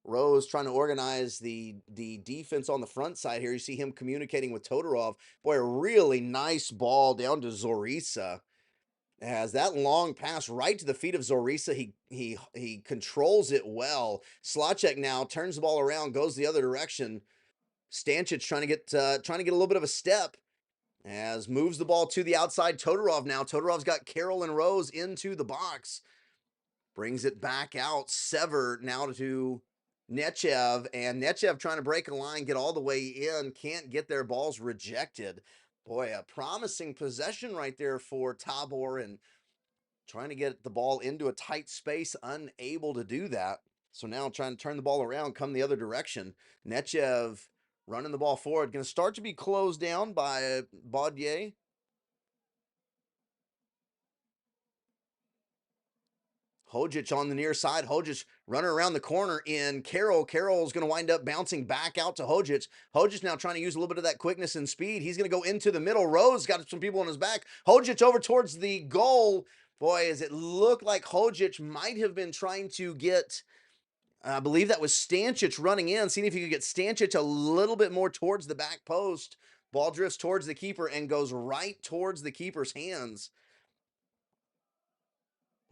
Rose trying to organize the defense on the front side here. You see him communicating with Todorov. Boy, a really nice ball down to Zorisa. As that long pass right to the feet of Zorisa, he controls it well. Slacek now turns the ball around, goes the other direction. Stančić trying to get a little bit of a step, as moves the ball to the outside. Todorov now. Todorov's got Carroll and Rose into the box. Brings it back out. Sever now to Nechev. And Nechev trying to break a line, get all the way in. Can't get their balls rejected. Boy, a promising possession right there for Tabor, and trying to get the ball into a tight space, unable to do that. So now trying to turn the ball around, come the other direction. Nechev running the ball forward. Going to start to be closed down by Baudier. Hodges on the near side. Hodges running around the corner in Carroll. Carroll's going to wind up bouncing back out to Hodges. Hodges now trying to use a little bit of that quickness and speed. He's going to go into the middle. Rose got some people on his back. Hodges over towards the goal. Boy, as it looked like Hodges might have been trying to get, I believe that was Stančić running in, seeing if he could get Stančić a little bit more towards the back post. Ball drifts towards the keeper and goes right towards the keeper's hands.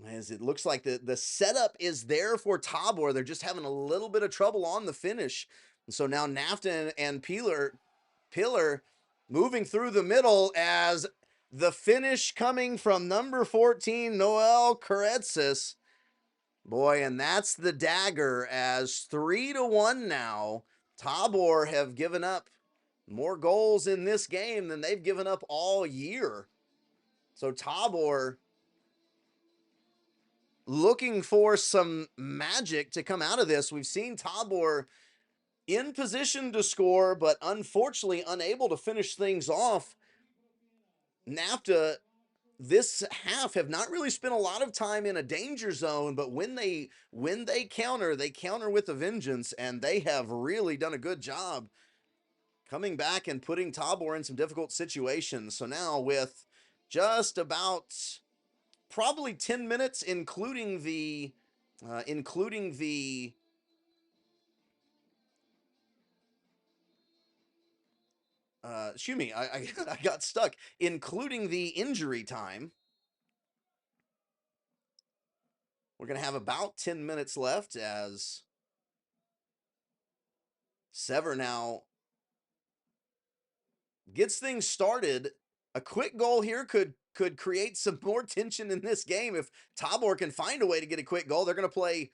As it looks like the setup is there for Tabor. They're just having a little bit of trouble on the finish. And so now Nafta and Pillar moving through the middle, as the finish coming from number 14, Noel Karetsis. Boy, and that's the dagger, as 3-1 now. Tabor have given up more goals in this game than they've given up all year. So Tabor looking for some magic to come out of this. We've seen Tabor in position to score, but unfortunately unable to finish things off. Nafta this half have not really spent a lot of time in a danger zone, but when they counter with a vengeance, and they have really done a good job. coming back and putting Tabor in some difficult situations. So now with just about probably 10 minutes, including the excuse me, I got stuck, including the injury time. We're going to have about 10 minutes left as Sever now gets things started. A quick goal here could create some more tension in this game if Tabor can find a way to get a quick goal. They're going to play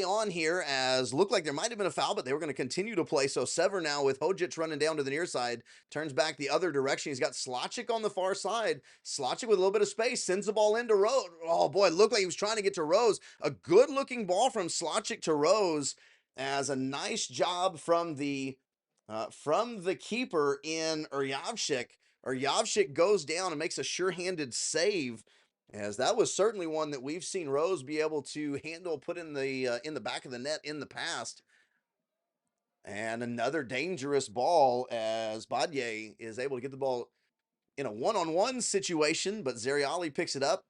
on here as looked like there might have been a foul, but they were going to continue to play. So Sever now with Hojic running down to the near side, turns back the other direction. He's got Slotchik on the far side. Slotchik with a little bit of space, sends the ball into Rose. Oh boy, it looked like he was trying to get to Rose. A good looking ball from Slotchik to Rose as a nice job from the keeper in Uryavchik. Uryavchik goes down and makes a sure-handed save, as that was certainly one that we've seen Rose be able to handle, put in the back of the net in the past. And another dangerous ball as Badye is able to get the ball in a one-on-one situation, but Zeriali picks it up,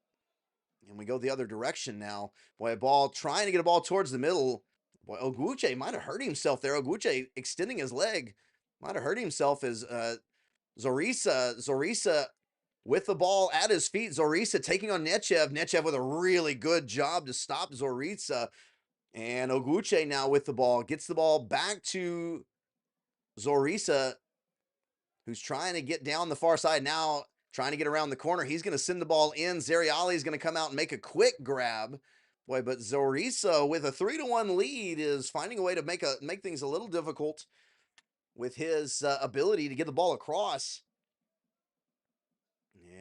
and we go the other direction now. Boy, a ball trying to get a ball towards the middle. Boy, Oguche might have hurt himself there. Oguche extending his leg might have hurt himself as Zorisa with the ball at his feet. Zorisa taking on Nechev. Nechev with a really good job to stop Zorisa. And Oguche now with the ball. Gets the ball back to Zorisa, who's trying to get down the far side. Now trying to get around the corner. He's going to send the ball in. Zeriali is going to come out and make a quick grab. Boy, but Zorisa with a 3-1 lead is finding a way to make things a little difficult with his ability to get the ball across.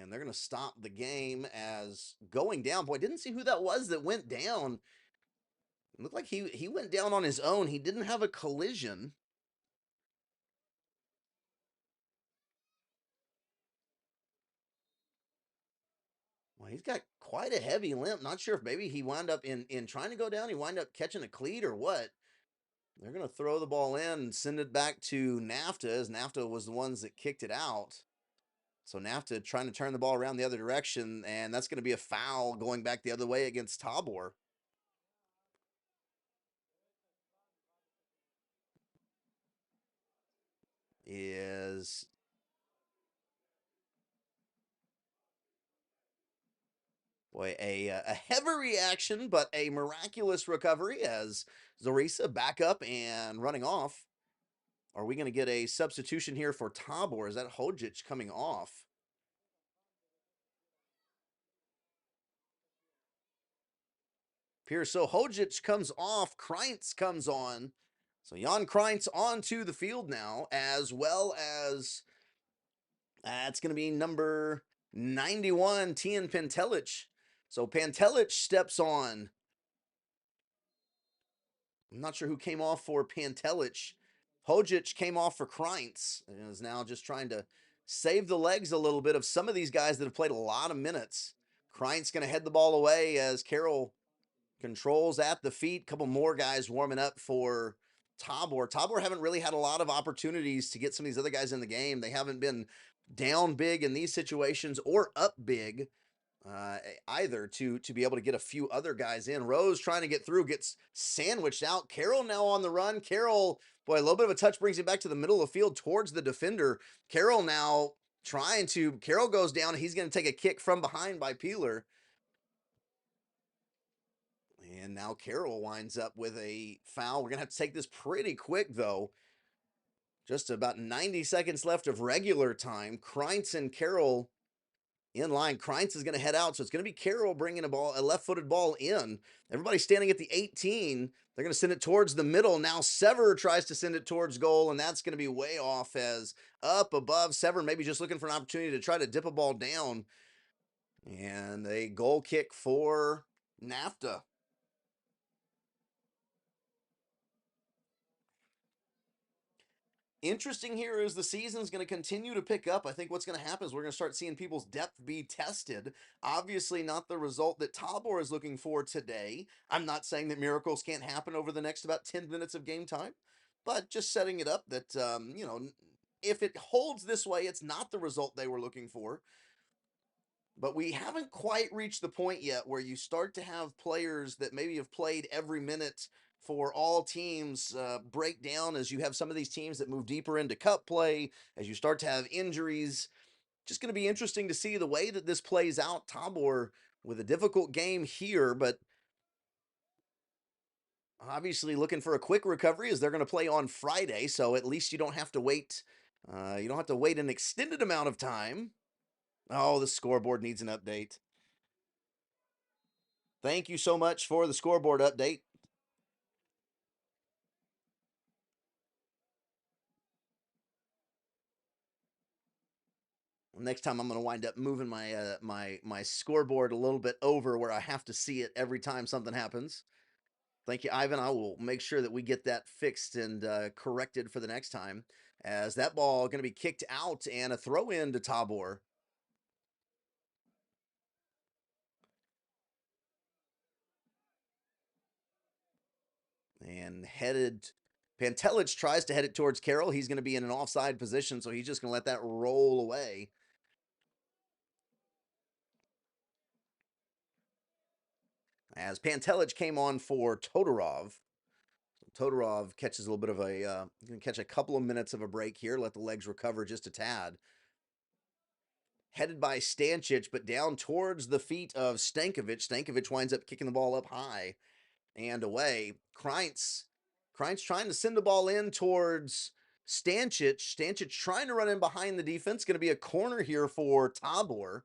And they're going to stop the game as going down. Boy, didn't see who that was that went down. It looked like he went down on his own. He didn't have a collision. Well, he's got quite a heavy limp. Not sure if maybe he wound up in trying to go down, he wound up catching a cleat or what. They're going to throw the ball in and send it back to Nafta, as Nafta was the ones that kicked it out. So Nafta trying to turn the ball around the other direction, and that's going to be a foul going back the other way against Tabor. Is boy a heavy reaction, but a miraculous recovery as Zorisa back up and running off. Are we going to get a substitution here for Tabor? Is that Hojic coming off? Pierce. So Hojic comes off. Kreintz comes on. So Jan Kreintz onto the field now, as well as it's going to be number 91, Tian Pantelic. So Pantelic steps on. I'm not sure who came off for Pantelic. Hojic came off for Kreintz and is now just trying to save the legs a little bit of some of these guys that have played a lot of minutes. Kreintz going to head the ball away as Carroll controls at the feet. A couple more guys warming up for Tabor. Tabor haven't really had a lot of opportunities to get some of these other guys in the game. They haven't been down big in these situations or up big either to be able to get a few other guys in. Rose trying to get through, gets sandwiched out. Carroll now on the run. Carroll, boy, a little bit of a touch brings him back to the middle of the field towards the defender. Carroll now Carroll goes down. He's going to take a kick from behind by Peeler. And now Carroll winds up with a foul. We're going to have to take this pretty quick, though. Just about 90 seconds left of regular time. Kreintz and Carroll in line. Kreintz is going to head out, so it's going to be Carroll bringing a left-footed ball in. Everybody's standing at the 18. They're going to send it towards the middle. Now Sever tries to send it towards goal, and that's going to be way off as up above. Sever maybe just looking for an opportunity to try to dip a ball down. And a goal kick for Nafta. Interesting here is the season's going to continue to pick up. I think what's going to happen is we're going to start seeing people's depth be tested. Obviously, not the result that Tabor is looking for today. I'm not saying that miracles can't happen over the next about 10 minutes of game time, but just setting it up that, if it holds this way, it's not the result they were looking for. But we haven't quite reached the point yet where you start to have players that maybe have played every minute for all teams break down as you have some of these teams that move deeper into cup play, as you start to have injuries. Just going to be interesting to see the way that this plays out. Tabor with a difficult game here, but obviously looking for a quick recovery as they're going to play on Friday. So at least you don't have to wait. You don't have to wait an extended amount of time. Oh, the scoreboard needs an update. Thank you so much for the scoreboard update. Next time I'm going to wind up moving my scoreboard a little bit over where I have to see it every time something happens. Thank you, Ivan. I will make sure that we get that fixed and corrected for the next time. As that ball going to be kicked out and a throw in to Tabor. And headed, Pantelich tries to head it towards Carroll. He's going to be in an offside position, so he's just going to let that roll away. As Pantelich came on for Todorov. Todorov catches a little bit of a, going to catch a couple of minutes of a break here, let the legs recover just a tad. Headed by Stancic, but down towards the feet of Stankovic. Stankovic winds up kicking the ball up high and away. Kreintz trying to send the ball in towards Stancic. Stancic trying to run in behind the defense. Going to be a corner here for Tabor.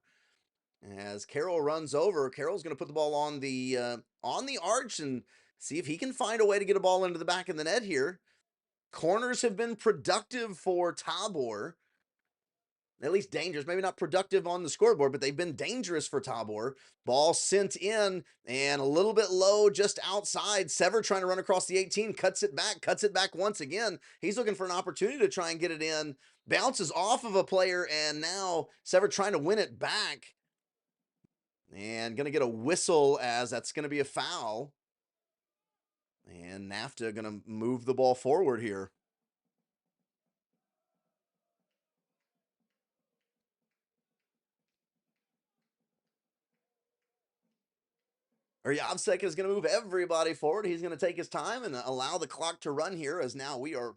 As Carroll runs over, Carroll's going to put the ball on the arch and see if he can find a way to get a ball into the back of the net here. Corners have been productive for Tabor. At least dangerous, maybe not productive on the scoreboard, but they've been dangerous for Tabor. Ball sent in and a little bit low just outside. Sever trying to run across the 18, cuts it back once again. He's looking for an opportunity to try and get it in. Bounces off of a player, and now Sever trying to win it back. And going to get a whistle as that's going to be a foul. And Nafta going to move the ball forward here. Uryavsek is going to move everybody forward. He's going to take his time and allow the clock to run here as now we are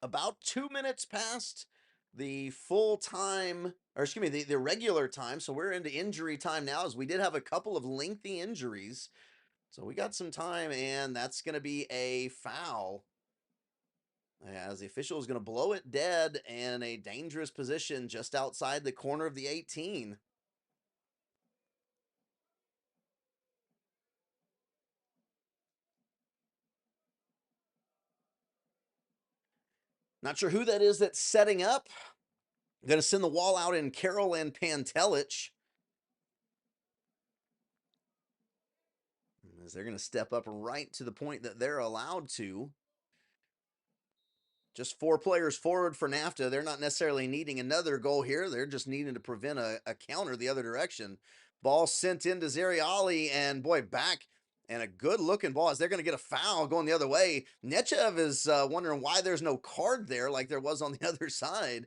about 2 minutes past the full time, or excuse me, the regular time. So we're into injury time now as we did have a couple of lengthy injuries. So we got some time, and that's going to be a foul. As the official is going to blow it dead in a dangerous position just outside the corner of the 18. Not sure who that is that's setting up. Going to send the wall out in Carroll and Pantelich. As they're going to step up right to the point that they're allowed to. Just 4 players forward for Nafta. They're not necessarily needing another goal here. They're just needing to prevent a counter the other direction. Ball sent into Zariali, and boy, back and a good looking ball as they're going to get a foul going the other way. Nechev is wondering why there's no card there like there was on the other side.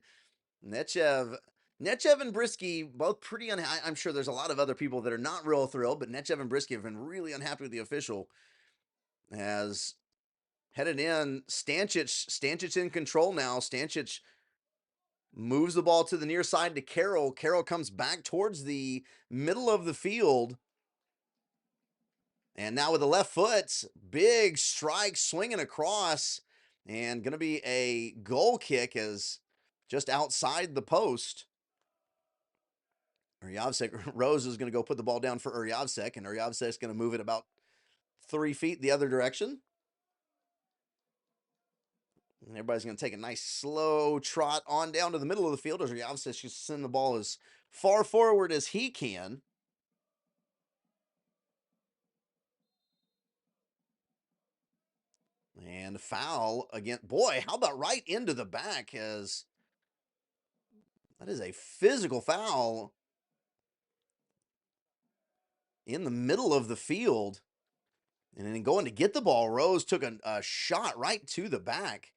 Nechev and Brisky both pretty unhappy. I'm sure there's a lot of other people that are not real thrilled, but Nechev and Brisky have been really unhappy with the official. As headed in, Stancic in control now. Stancic moves the ball to the near side to Carroll. Carroll comes back towards the middle of the field. And now with the left foot, big strike swinging across. And going to be a goal kick as just outside the post. Uryavsek, Rose is going to go put the ball down for Uryavsek, and Uryavsek is going to move it about 3 feet the other direction. And everybody's going to take a nice slow trot on down to the middle of the field as Uryavsek should send the ball as far forward as he can. And foul again. Boy, how about right into the back as that is a physical foul in the middle of the field. And then going to get the ball, Rose took a shot right to the back.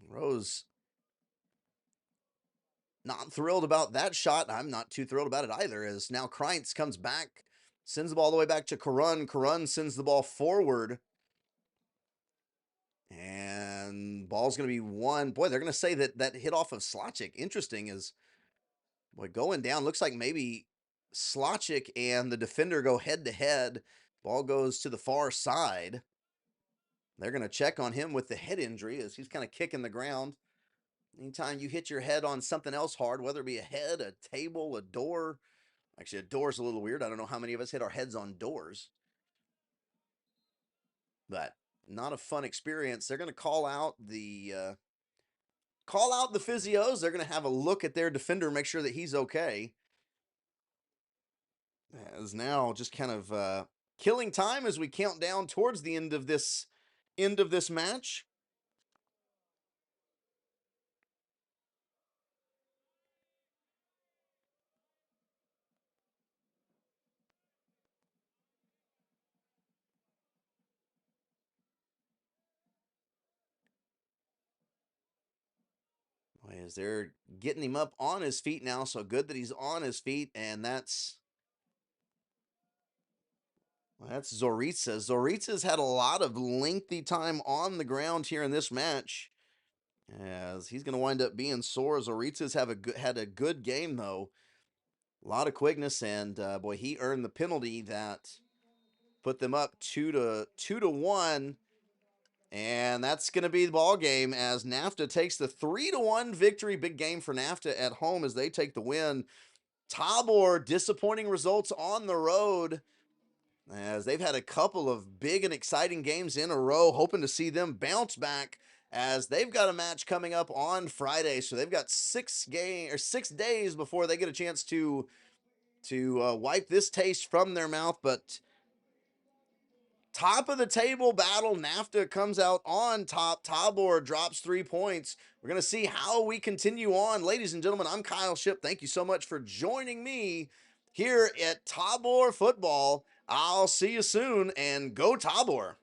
Rose not thrilled about that shot. I'm not too thrilled about it either, as now Kreitz comes back, sends the ball all the way back to Karun. Karun sends the ball forward. And ball's going to be one. Boy, they're going to say that hit off of Slotchik. Interesting is, boy, going down. Looks like maybe Slotchik and the defender go head to head. Ball goes to the far side. They're going to check on him with the head injury as he's kind of kicking the ground. Anytime you hit your head on something else hard, whether it be a head, a table, a door. Actually, a door's a little weird. I don't know how many of us hit our heads on doors. But not a fun experience. They're going to call out the physios. They're going to have a look at their defender, make sure that he's okay. As now just kind of killing time as we count down towards the end of this match. As they're getting him up on his feet now, so good that he's on his feet, and that's Zoritsa. Zoritsa's had a lot of lengthy time on the ground here in this match, as he's going to wind up being sore. Zoritsa's had a good game though, a lot of quickness, and boy, he earned the penalty that put them up 2-1. And that's going to be the ball game as Nafta takes the 3-1 victory. Big game for Nafta at home as they take the win. Tabor, disappointing results on the road as they've had a couple of big and exciting games in a row. Hoping to see them bounce back as they've got a match coming up on Friday. So they've got 6 days before they get a chance to wipe this taste from their mouth. But top of the table battle, Nafta comes out on top. Tabor drops 3 points. We're going to see how we continue on. Ladies and gentlemen, I'm Kyle Ship. Thank you so much for joining me here at Tabor Football. I'll see you soon, and go Tabor.